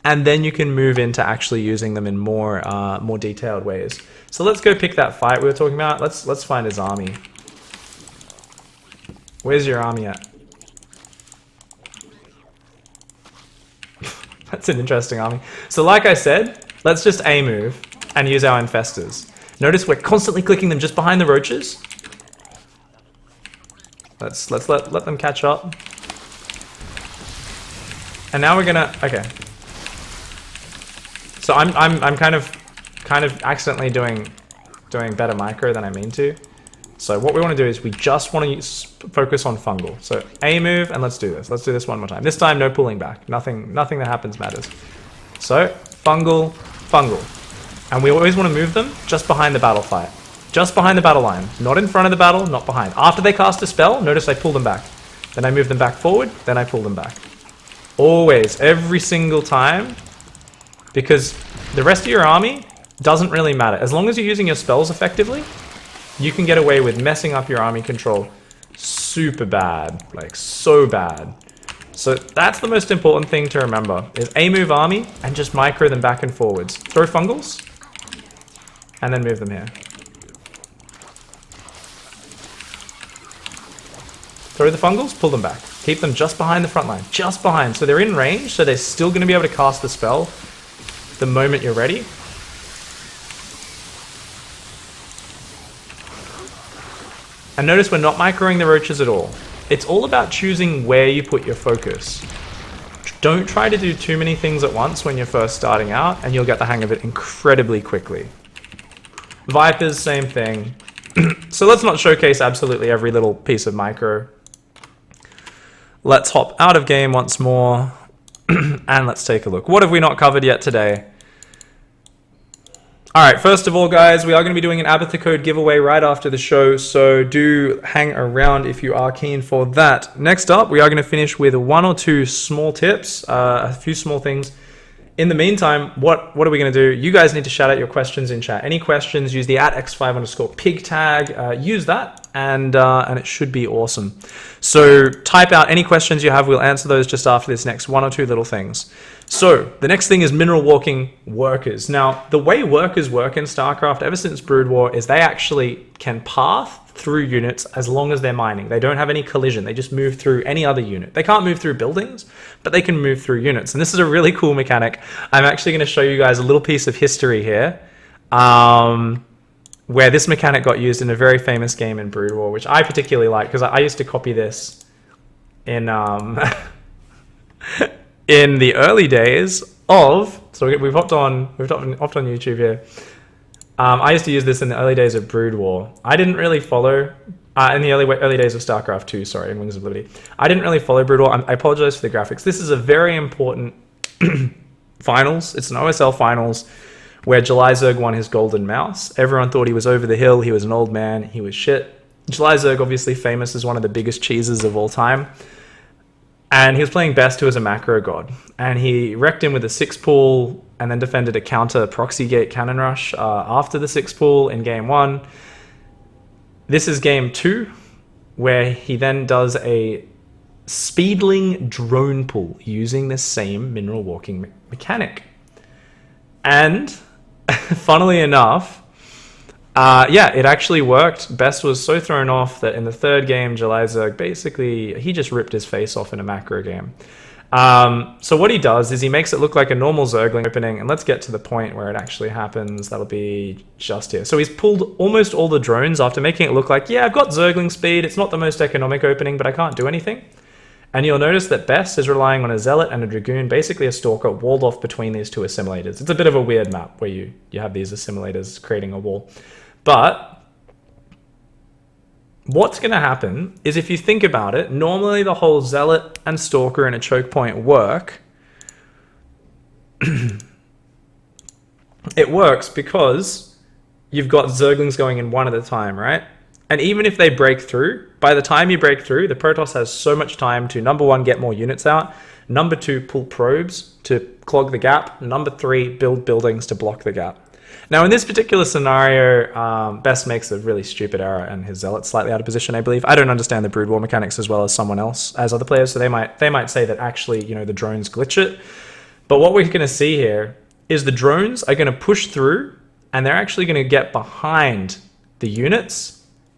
and then you can move into actually using them in more detailed ways. So let's go pick that fight we were talking about. Let's find his army. Where's your army at? That's an interesting army. So like I said, let's just A move and use our infestors. Notice we're constantly clicking them just behind the roaches. Let's let them catch up. And now we're gonna, okay. So I'm kind of accidentally doing better micro than I mean to. So what we want to do is we just want to focus on fungal. So A move, and let's do this. Let's do this one more time. This time, no pulling back. Nothing that happens matters. So fungal, fungal. And we always want to move them just behind the battle fight. Just behind the battle line. Not in front of the battle, not behind. After they cast a spell, notice I pull them back. Then I move them back forward, then I pull them back. Always, every single time. Because the rest of your army doesn't really matter. As long as you're using your spells effectively, you can get away with messing up your army control super bad. Like, so bad. So that's the most important thing to remember, is A move army, and just micro them back and forwards. Throw fungals, and then move them here. Throw the fungals, pull them back. Keep them just behind the front line. Just behind. So they're in range, so they're still going to be able to cast the spell the moment you're ready. And notice we're not microing the roaches at all. It's all about choosing where you put your focus. Don't try to do too many things at once when you're first starting out, and you'll get the hang of it incredibly quickly. Vipers, same thing. So let's not showcase absolutely every little piece of micro. Let's hop out of game once more, and let's take a look. What have we not covered yet today? Alright, first of all, guys, we are going to be doing an Abathur code giveaway right after the show, so do hang around if you are keen for that. Next up, we are going to finish with one or two small tips, a few small things. In the meantime, what are we going to do? You guys need to shout out your questions in chat. Any questions, use the @x5_pig tag, use that, and it should be awesome. So type out any questions you have, we'll answer those just after this next one or two little things. So the next thing is mineral walking workers. Now, the way workers work in StarCraft ever since Brood War is they actually can path through units as long as they're mining. They don't have any collision. They just move through any other unit. They can't move through buildings, but they can move through units. And this is a really cool mechanic. I'm actually going to show you guys a little piece of history here, where this mechanic got used in a very famous game in Brood War, which I particularly like because I used to copy this in in the early days of. So we've hopped on YouTube here. I used to use this in the early days of Brood War. I didn't really follow in the early days of Starcraft 2. Sorry, in Wings of Liberty. I didn't really follow Brood War. I apologize for the graphics. This is a very important finals. It's an OSL finals where July Zerg won his golden mouse. Everyone thought he was over the hill. He was an old man. He was shit. July Zerg, obviously famous as one of the biggest cheeses of all time. And he was playing best, who was a macro god. And he wrecked him with a 6-pool and then defended a counter proxy gate cannon rush after the 6-pool in game 1. This is game 2, where he then does a speedling drone pull using the same mineral walking mechanic. And funnily enough, yeah, it actually worked. Best was so thrown off that in the third game, July Zerg basically, he just ripped his face off in a macro game. So what he does is he makes it look like a normal Zergling opening, and let's get to the point where it actually happens. That'll be just here. So he's pulled almost all the drones after making it look like, yeah, I've got Zergling speed. It's not the most economic opening, but I can't do anything. And you'll notice that Best is relying on a Zealot and a Dragoon, basically a Stalker, walled off between these two assimilators. It's a bit of a weird map where you have these assimilators creating a wall. But what's going to happen is, if you think about it, normally the whole Zealot and Stalker and a choke point work. It works because you've got Zerglings going in one at a time, right? And even if they break through, by the time you break through, the Protoss has so much time to, number 1, get more units out, number 2, pull probes to clog the gap, number 3, build buildings to block the gap. Now, in this particular scenario, Best makes a really stupid error, and his Zealot's slightly out of position, I believe. I don't understand the Brood War mechanics as well as someone else, as other players, so they might say that actually, you know, the drones glitch it. But what we're going to see here is the drones are going to push through, and they're actually going to get behind the units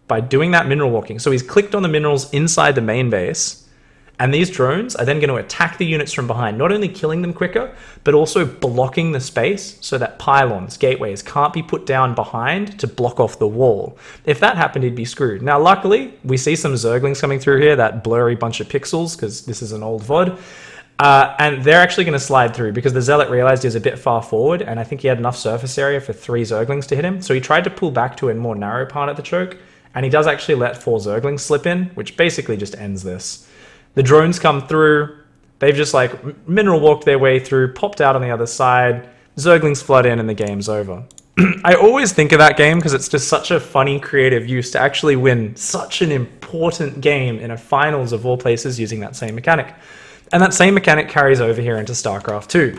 by doing that mineral walking. So he's clicked on the minerals inside the main base, and these drones are then going to attack the units from behind, not only killing them quicker, but also blocking the space so that pylons, gateways, can't be put down behind to block off the wall. If that happened, he'd be screwed. Now, luckily, we see some Zerglings coming through here, that blurry bunch of pixels, because this is an old VOD. And they're actually going to slide through because the Zealot realized he was a bit far forward, and I think he had enough surface area for 3 Zerglings to hit him. So he tried to pull back to a more narrow part of the choke, and he does actually let 4 Zerglings slip in, which basically just ends this. The drones come through. They've just like mineral walked their way through, popped out on the other side. Zerglings flood in, and the game's over. I always think of that game because it's just such a funny creative use to actually win such an important game in a finals of all places using that same mechanic. And that same mechanic carries over here into Starcraft 2.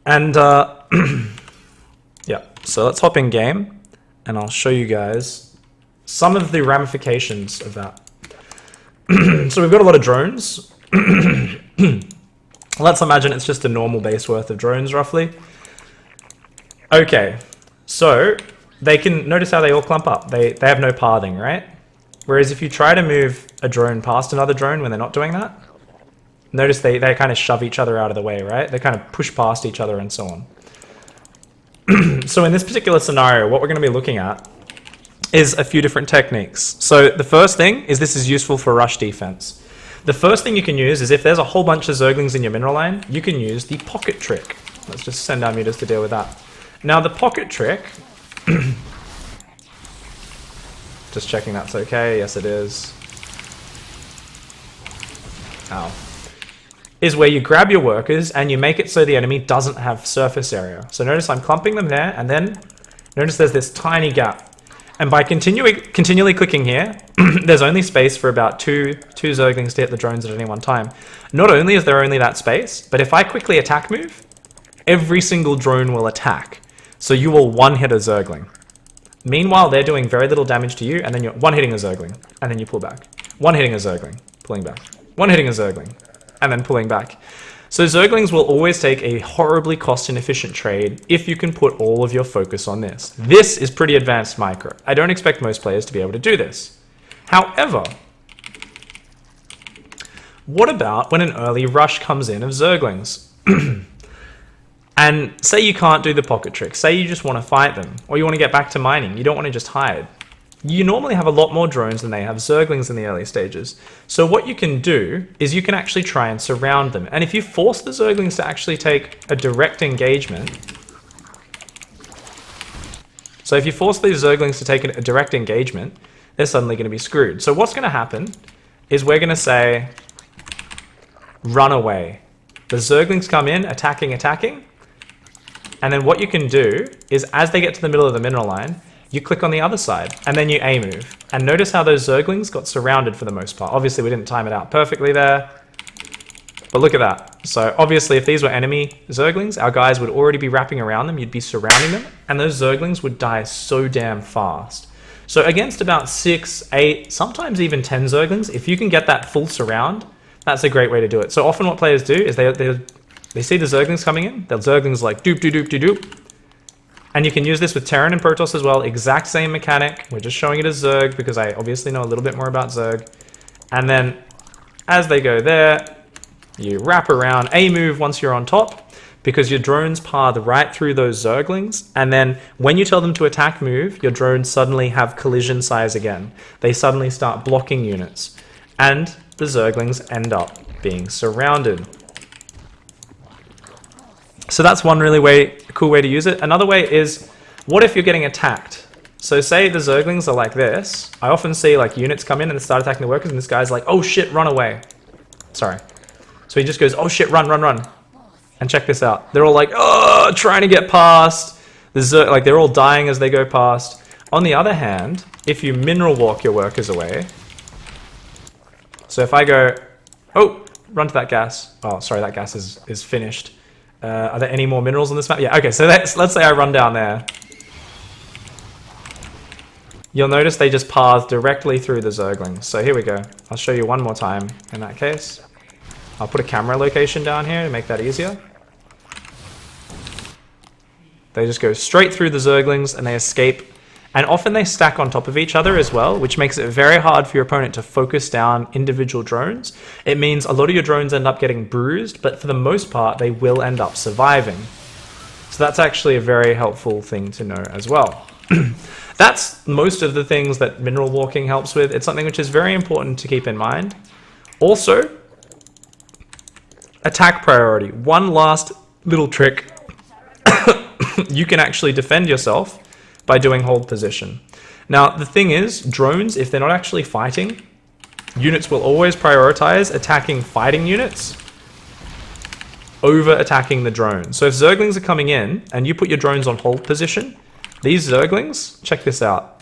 And yeah, so let's hop in game and I'll show you guys some of the ramifications of that. So we've got a lot of drones. Let's imagine it's just a normal base worth of drones, roughly. Okay, so they can notice how they all clump up. They have no pathing, right? Whereas if you try to move a drone past another drone when they're not doing that, notice they kind of shove each other out of the way, right? They kind of push past each other and so on. So in this particular scenario, what we're going to be looking at is a few different techniques. So the first thing is this is useful for rush defense. The first thing you can use is if there's a whole bunch of Zerglings in your mineral line, you can use the pocket trick. Let's just send our meters to deal with that. Now the pocket trick, just checking that's okay, yes it is. Ow. Is where you grab your workers and you make it so the enemy doesn't have surface area. So notice I'm clumping them there, and then notice there's this tiny gap. And by continually clicking here, there's only space for about two Zerglings to hit the drones at any one time. Not only is there only that space, but if I quickly attack move, every single drone will attack. So you will one-hit a Zergling. Meanwhile, they're doing very little damage to you, and then you're one-hitting a Zergling, and then you pull back. One-hitting a Zergling, pulling back. One-hitting a Zergling, and then pulling back. So Zerglings will always take a horribly cost-inefficient trade if you can put all of your focus on this. This is pretty advanced micro. I don't expect most players to be able to do this. However, what about when an early rush comes in of Zerglings? And say you can't do the pocket trick. Say you just want to fight them, or you want to get back to mining. You don't want to just hide. You normally have a lot more drones than they have Zerglings in the early stages. So what you can do is you can actually try and surround them. And if you force the Zerglings to actually take a direct engagement, so if you force these Zerglings to take a direct engagement, they're suddenly going to be screwed. So what's going to happen is we're going to say, run away. The Zerglings come in, attacking, and then what you can do is as they get to the middle of the mineral line, you click on the other side, and then you A move. And notice how those Zerglings got surrounded for the most part. Obviously, we didn't time it out perfectly there, but look at that. So obviously, if these were enemy Zerglings, our guys would already be wrapping around them, you'd be surrounding them, and those Zerglings would die so damn fast. So against about 6, 8, sometimes even 10 Zerglings, if you can get that full surround, that's a great way to do it. So often what players do is they see the Zerglings coming in, the Zerglings like doop, doop, doop, doop, doop. And you can use this with Terran and Protoss as well. Exact same mechanic. We're just showing it as Zerg because I obviously know a little bit more about Zerg. And then as they go there, you wrap around A move once you're on top because your drones path right through those Zerglings. And then when you tell them to attack move, your drones suddenly have collision size again. They suddenly start blocking units. And the Zerglings end up being surrounded. So that's one really cool way to use it. Another way is, what if you're getting attacked? So say the Zerglings are like this. I often see like units come in and start attacking the workers, and this guy's like, oh shit, run away. Sorry. So he just goes, oh shit, run, run, run. And check this out. They're all like, oh, trying to get past. Like they're all dying as they go past. On the other hand, if you mineral walk your workers away, so if I go, oh, run to that gas. Oh, sorry, that gas is finished. Are there any more minerals on this map? Yeah, okay, so let's say I run down there. You'll notice they just path directly through the Zerglings. So here we go. I'll show you one more time in that case. I'll put a camera location down here to make that easier. They just go straight through the Zerglings and they escape. And often they stack on top of each other as well, which makes it very hard for your opponent to focus down individual drones. It means a lot of your drones end up getting bruised, but for the most part, they will end up surviving. So that's actually a very helpful thing to know as well. That's most of the things that mineral walking helps with. It's something which is very important to keep in mind. Also, attack priority. One last little trick. You can actually defend yourself by doing hold position. Now, the thing is, drones, if they're not actually fighting, units will always prioritize attacking fighting units over attacking the drones. So if Zerglings are coming in and you put your drones on hold position, these Zerglings, check this out.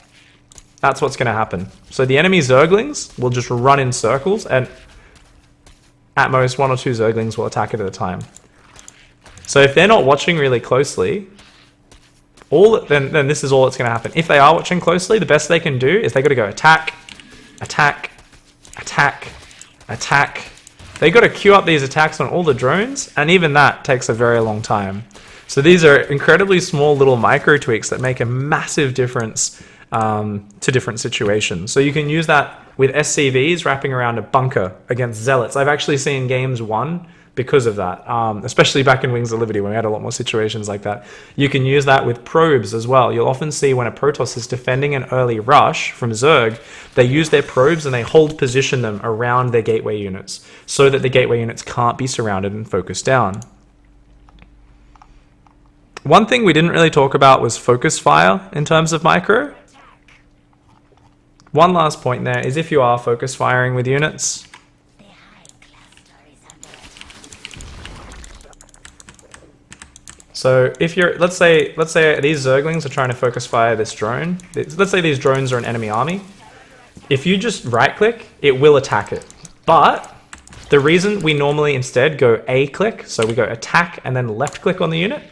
That's what's going to happen. So the enemy Zerglings will just run in circles, and at most 1 or 2 Zerglings will attack it at a time. So if they're not watching really closely, then this is all that's going to happen. If they are watching closely, the best they can do is they got to go attack, attack, attack, attack. They got to queue up these attacks on all the drones, and even that takes a very long time. So these are incredibly small little micro tweaks that make a massive difference to different situations. So you can use that with SCVs wrapping around a bunker against zealots. I've actually seen games won because of that, especially back in Wings of Liberty when we had a lot more situations like that. You can use that with probes as well. You'll often see when a Protoss is defending an early rush from Zerg, they use their probes and they hold position them around their gateway units so that the gateway units can't be surrounded and focused down. One thing we didn't really talk about was focus fire in terms of micro. One last point there is if you are focus firing with units, so if you're, let's say these Zerglings are trying to focus fire this drone. Let's say these drones are an enemy army. If you just right click, it will attack it. But the reason we normally instead go A click, so we go attack and then left click on the unit,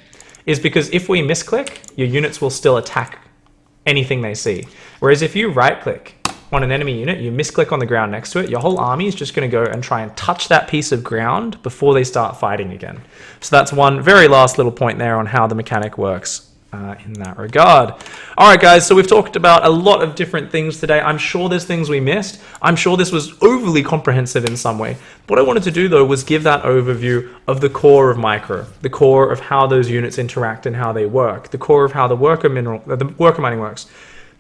is because if we misclick, your units will still attack anything they see. Whereas if you right click on an enemy unit, you misclick on the ground next to it, your whole army is just going to go and try and touch that piece of ground before they start fighting again. So that's one very last little point there on how the mechanic works in that regard. Alright guys, so we've talked about a lot of different things today. I'm sure there's things we missed. I'm sure this was overly comprehensive in some way. What I wanted to do though was give that overview of the core of micro, the core of how those units interact and how they work, the core of how the worker mining works,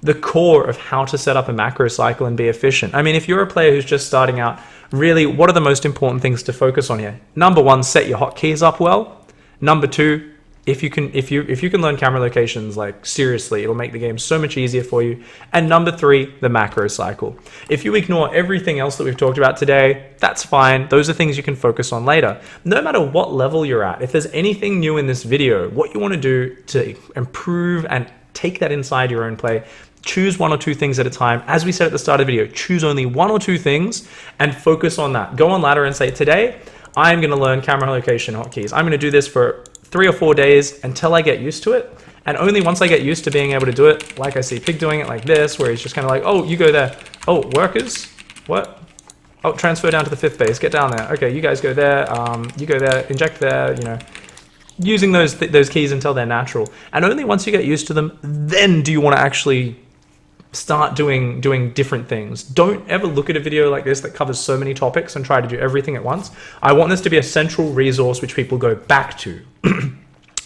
the core of how to set up a macro cycle and be efficient. I mean, if you're a player who's just starting out, really, what are the most important things to focus on here? Number one, set your hotkeys up well. Number two, if you can learn camera locations, like seriously, it'll make the game so much easier for you. And number three, the macro cycle. If you ignore everything else that we've talked about today, that's fine. Those are things you can focus on later. No matter what level you're at, if there's anything new in this video, what you want to do to improve and take that inside your own play, choose 1 or 2 things at a time. As we said at the start of the video, choose only 1 or 2 things and focus on that. Go on ladder and say, today, I'm going to learn camera location hotkeys. I'm going to do this for 3 or 4 days until I get used to it. And only once I get used to being able to do it, like I see PiG doing it like this, where he's just kind of like, oh, you go there. Oh, workers? What? Oh, transfer down to the 5th base. Get down there. Okay, you guys go there. You go there. Inject there, you know. Using those keys until they're natural. And only once you get used to them, then do you want to actually start doing different things. Don't ever look at a video like this that covers so many topics and try to do everything at once. I want this to be a central resource which people go back to.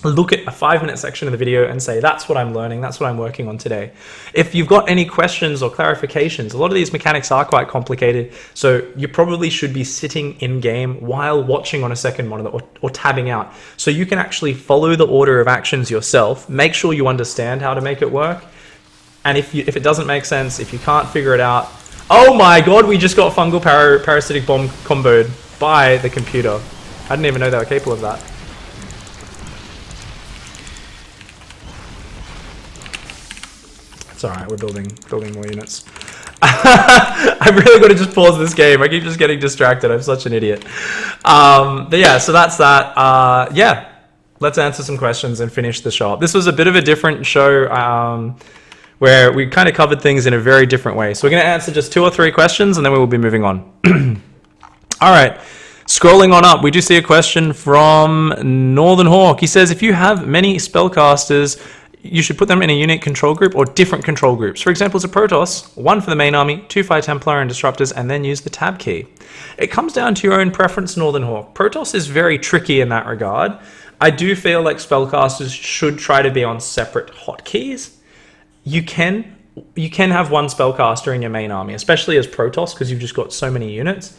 Look at a 5-minute section of the video and say, that's what I'm learning, that's what I'm working on today. If you've got any questions or clarifications, a lot of these mechanics are quite complicated, so you probably should be sitting in game while watching on a second monitor or tabbing out. So you can actually follow the order of actions yourself, make sure you understand how to make it work. And if it doesn't make sense, if you can't figure it out, oh my god, we just got fungal parasitic bomb comboed by the computer. I didn't even know they were capable of that. It's alright, we're building more units. I've really got to just pause this game. I keep just getting distracted. I'm such an idiot. But yeah, so that's that. Yeah, let's answer some questions and finish the show up. This was a bit of a different show. Where we kind of covered things in a very different way. So we're going to answer just 2 or 3 questions and then we will be moving on. All right, scrolling on up, we do see a question from Northern Hawk. He says, if you have many spellcasters, you should put them in a unit control group or different control groups. For example, as a Protoss, 1 for the main army, 2 for Templar and Disruptors, and then use the tab key. It comes down to your own preference, Northern Hawk. Protoss is very tricky in that regard. I do feel like spellcasters should try to be on separate hotkeys. You can have one spellcaster in your main army, especially as Protoss, because you've just got so many units.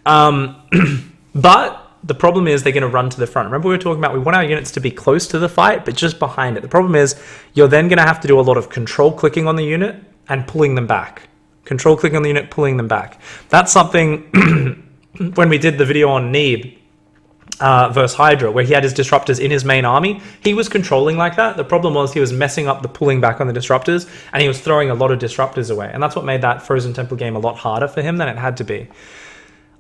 But the problem is they're going to run to the front. Remember we were talking about we want our units to be close to the fight, but just behind it. The problem is you're then going to have to do a lot of control clicking on the unit and pulling them back. Control clicking on the unit, pulling them back. That's something when we did the video on Neeb versus Hydra, where he had his disruptors in his main army, he was controlling like that. The problem was he was messing up the pulling back on the disruptors, and he was throwing a lot of disruptors away. And that's what made that Frozen Temple game a lot harder for him than it had to be.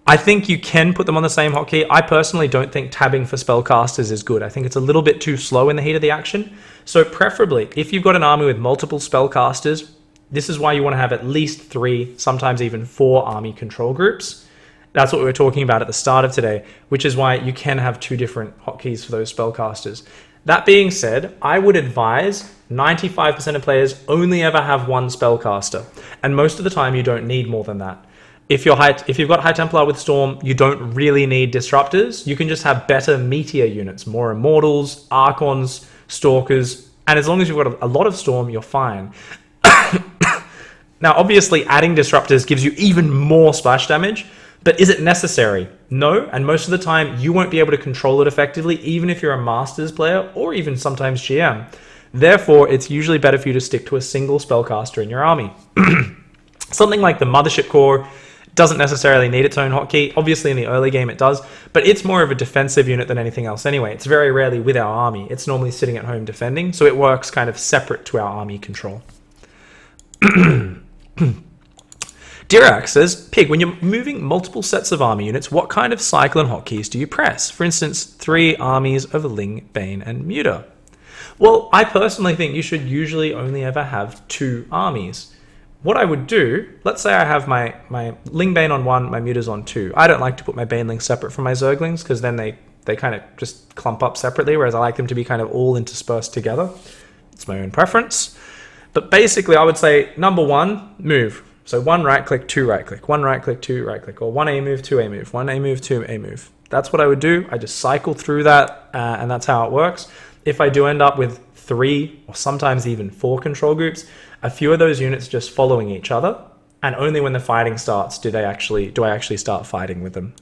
I think you can put them on the same hotkey. I personally don't think tabbing for spellcasters is good. I think it's a little bit too slow in the heat of the action. So preferably, if you've got an army with multiple spellcasters, this is why you want to have at least 3, sometimes even 4 army control groups. That's what we were talking about at the start of today, which is why you can have 2 different hotkeys for those spellcasters. That being said, I would advise 95% of players only ever have 1 spellcaster. And most of the time you don't need more than that. If you've got High Templar with Storm, you don't really need disruptors. You can just have better meteor units, more Immortals, Archons, Stalkers, and as long as you've got a lot of Storm, you're fine. Now, obviously, adding disruptors gives you even more splash damage, but is it necessary? No, and most of the time, you won't be able to control it effectively, even if you're a Masters player, or even sometimes GM. Therefore, it's usually better for you to stick to a single spellcaster in your army. Something like the Mothership Core doesn't necessarily need its own hotkey. Obviously, in the early game, it does, but it's more of a defensive unit than anything else anyway. It's very rarely with our army. It's normally sitting at home defending, so it works kind of separate to our army control. Dirac says, Pig, when you're moving multiple sets of army units, what kind of cycle and hotkeys do you press? For instance, 3 armies of Ling, Bane, and Muta. Well, I personally think you should usually only ever have 2 armies. What I would do, let's say I have my Ling Bane on 1, my Mutas on 2. I don't like to put my Banelings separate from my Zerglings because then they kind of just clump up separately, whereas I like them to be kind of all interspersed together. It's my own preference. But basically, I would say, number 1, move. So 1 right click, 2 right click, 1 right click, 2 right click, or 1 A move, 2 A move, 1 A move, 2 A move. That's what I would do. I just cycle through that, and that's how it works. If I do end up with 3 or sometimes even 4 control groups, a few of those units just following each other, and only when the fighting starts do I actually start fighting with them.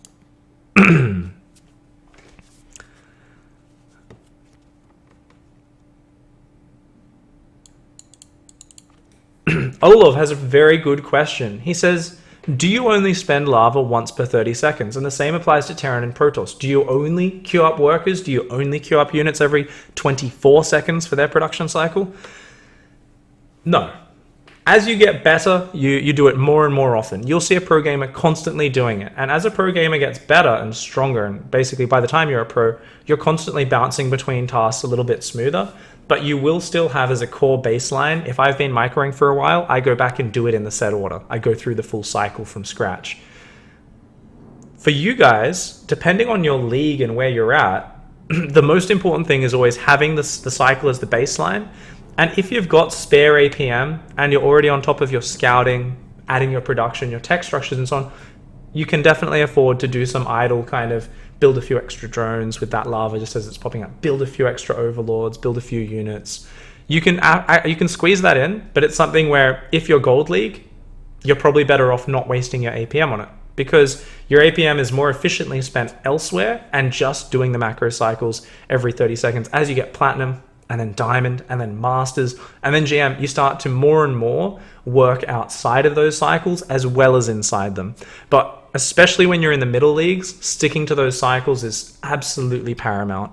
Olov has a very good question. He says, do you only spend lava once per 30 seconds? And the same applies to Terran and Protoss. Do you only queue up workers? Do you only queue up units every 24 seconds for their production cycle? No. As you get better, you do it more and more often. You'll see a pro gamer constantly doing it. And as a pro gamer gets better and stronger, and basically by the time you're a pro, you're constantly bouncing between tasks a little bit smoother. But you will still have as a core baseline, if I've been microing for a while, I go back and do it in the set order. I go through the full cycle from scratch. For you guys, depending on your league and where you're at, the most important thing is always having the cycle as the baseline. And if you've got spare APM and you're already on top of your scouting, adding your production, your tech structures and so on, you can definitely afford to do some idle kind of build a few extra drones with that lava just as it's popping up, build a few extra overlords, build a few units. You can squeeze that in, but it's something where if you're Gold League, you're probably better off not wasting your APM on it because your APM is more efficiently spent elsewhere and just doing the macro cycles every 30 seconds. As you get Platinum and then Diamond and then Masters and then GM, you start to more and more work outside of those cycles as well as inside them. But especially when you're in the middle leagues, sticking to those cycles is absolutely paramount.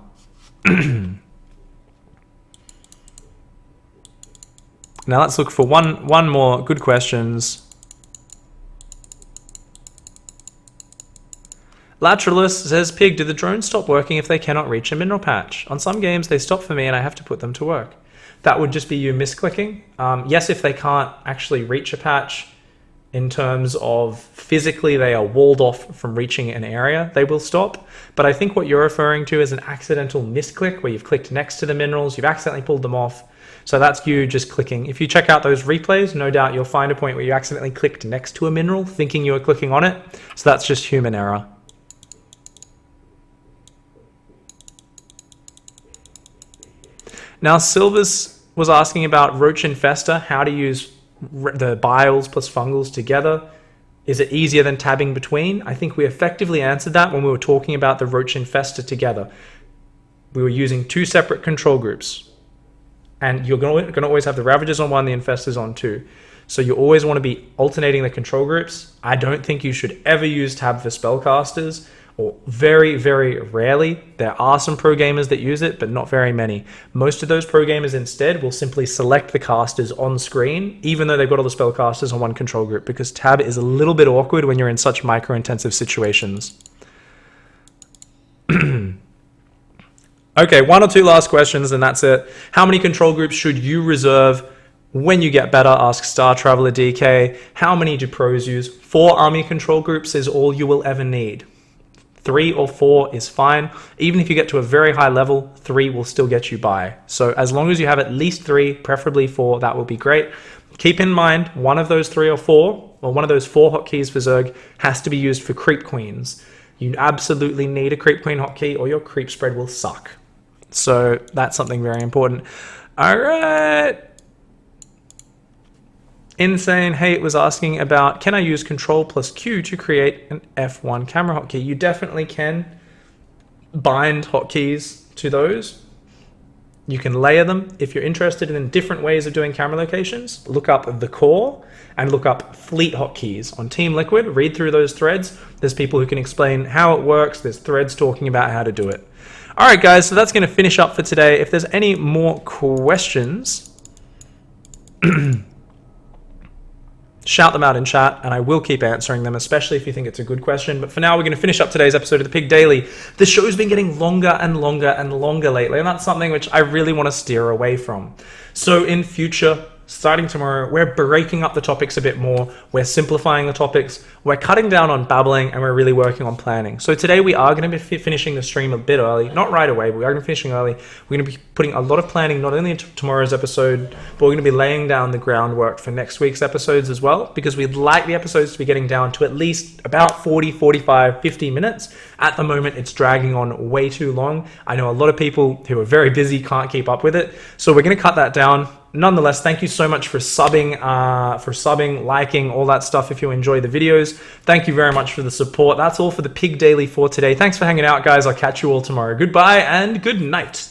Now let's look for one more good questions. Lateralus says, Pig, do the drones stop working if they cannot reach a mineral patch? On some games, they stop for me and I have to put them to work. That would just be you misclicking. Yes, if they can't actually reach a patch, in terms of physically they are walled off from reaching an area, they will stop. But I think what you're referring to is an accidental misclick where you've clicked next to the minerals, you've accidentally pulled them off. So that's you just clicking. If you check out those replays, no doubt you'll find a point where you accidentally clicked next to a mineral thinking you were clicking on it. So that's just human error. Now, Silvers was asking about Roach Infester, how to use the biles plus fungals together. Is it easier than tabbing between? I think we effectively answered that when we were talking about the Roach Infester together. We were using 2 separate control groups. And you're going to always have the Ravagers on 1, the Infestors on 2. So you always want to be alternating the control groups. I don't think you should ever use tab for Spellcasters, or very, very rarely. There are some pro gamers that use it, but not very many. Most of those pro gamers instead will simply select the casters on screen, even though they've got all the Spellcasters on 1 control group, because tab is a little bit awkward when you're in such micro-intensive situations. Okay, 1 or 2 last questions, and that's it. How many control groups should you reserve when you get better? Ask Star Traveler DK. How many do pros use? 4 army control groups is all you will ever need. 3 or 4 is fine. Even if you get to a very high level, 3 will still get you by. So as long as you have at least 3, preferably 4, that will be great. Keep in mind, one of those 3 or 4, or one of those 4 hotkeys for Zerg has to be used for creep queens. You absolutely need a creep queen hotkey or your creep spread will suck. So that's something very important. All right. Insane Hate was asking about, can I use Ctrl plus Q to create an F1 camera hotkey? You definitely can bind hotkeys to those. You can layer them. If you're interested in different ways of doing camera locations, look up the core and look up fleet hotkeys on Team Liquid. Read through those threads. There's people who can explain how it works. There's threads talking about how to do it. All right, guys, so that's going to finish up for today. If there's any more questions, shout them out in chat, and I will keep answering them, especially if you think it's a good question. But for now, we're going to finish up today's episode of the Pig Daily. The show's been getting longer and longer and longer lately, and that's something which I really want to steer away from. So in future, starting tomorrow, we're breaking up the topics a bit more. We're simplifying the topics. We're cutting down on babbling, and we're really working on planning. So today we are going to be finishing the stream a bit early. Not right away, but we are going to be finishing early. We're going to be putting a lot of planning, not only into tomorrow's episode, but we're going to be laying down the groundwork for next week's episodes as well, because we'd like the episodes to be getting down to at least about 40, 45, 50 minutes. At the moment, it's dragging on way too long. I know a lot of people who are very busy can't keep up with it. So we're going to cut that down. Nonetheless, thank you so much for subbing, liking, all that stuff if you enjoy the videos. Thank you very much for the support. That's all for the Pig Daily for today. Thanks for hanging out, guys. I'll catch you all tomorrow. Goodbye and good night.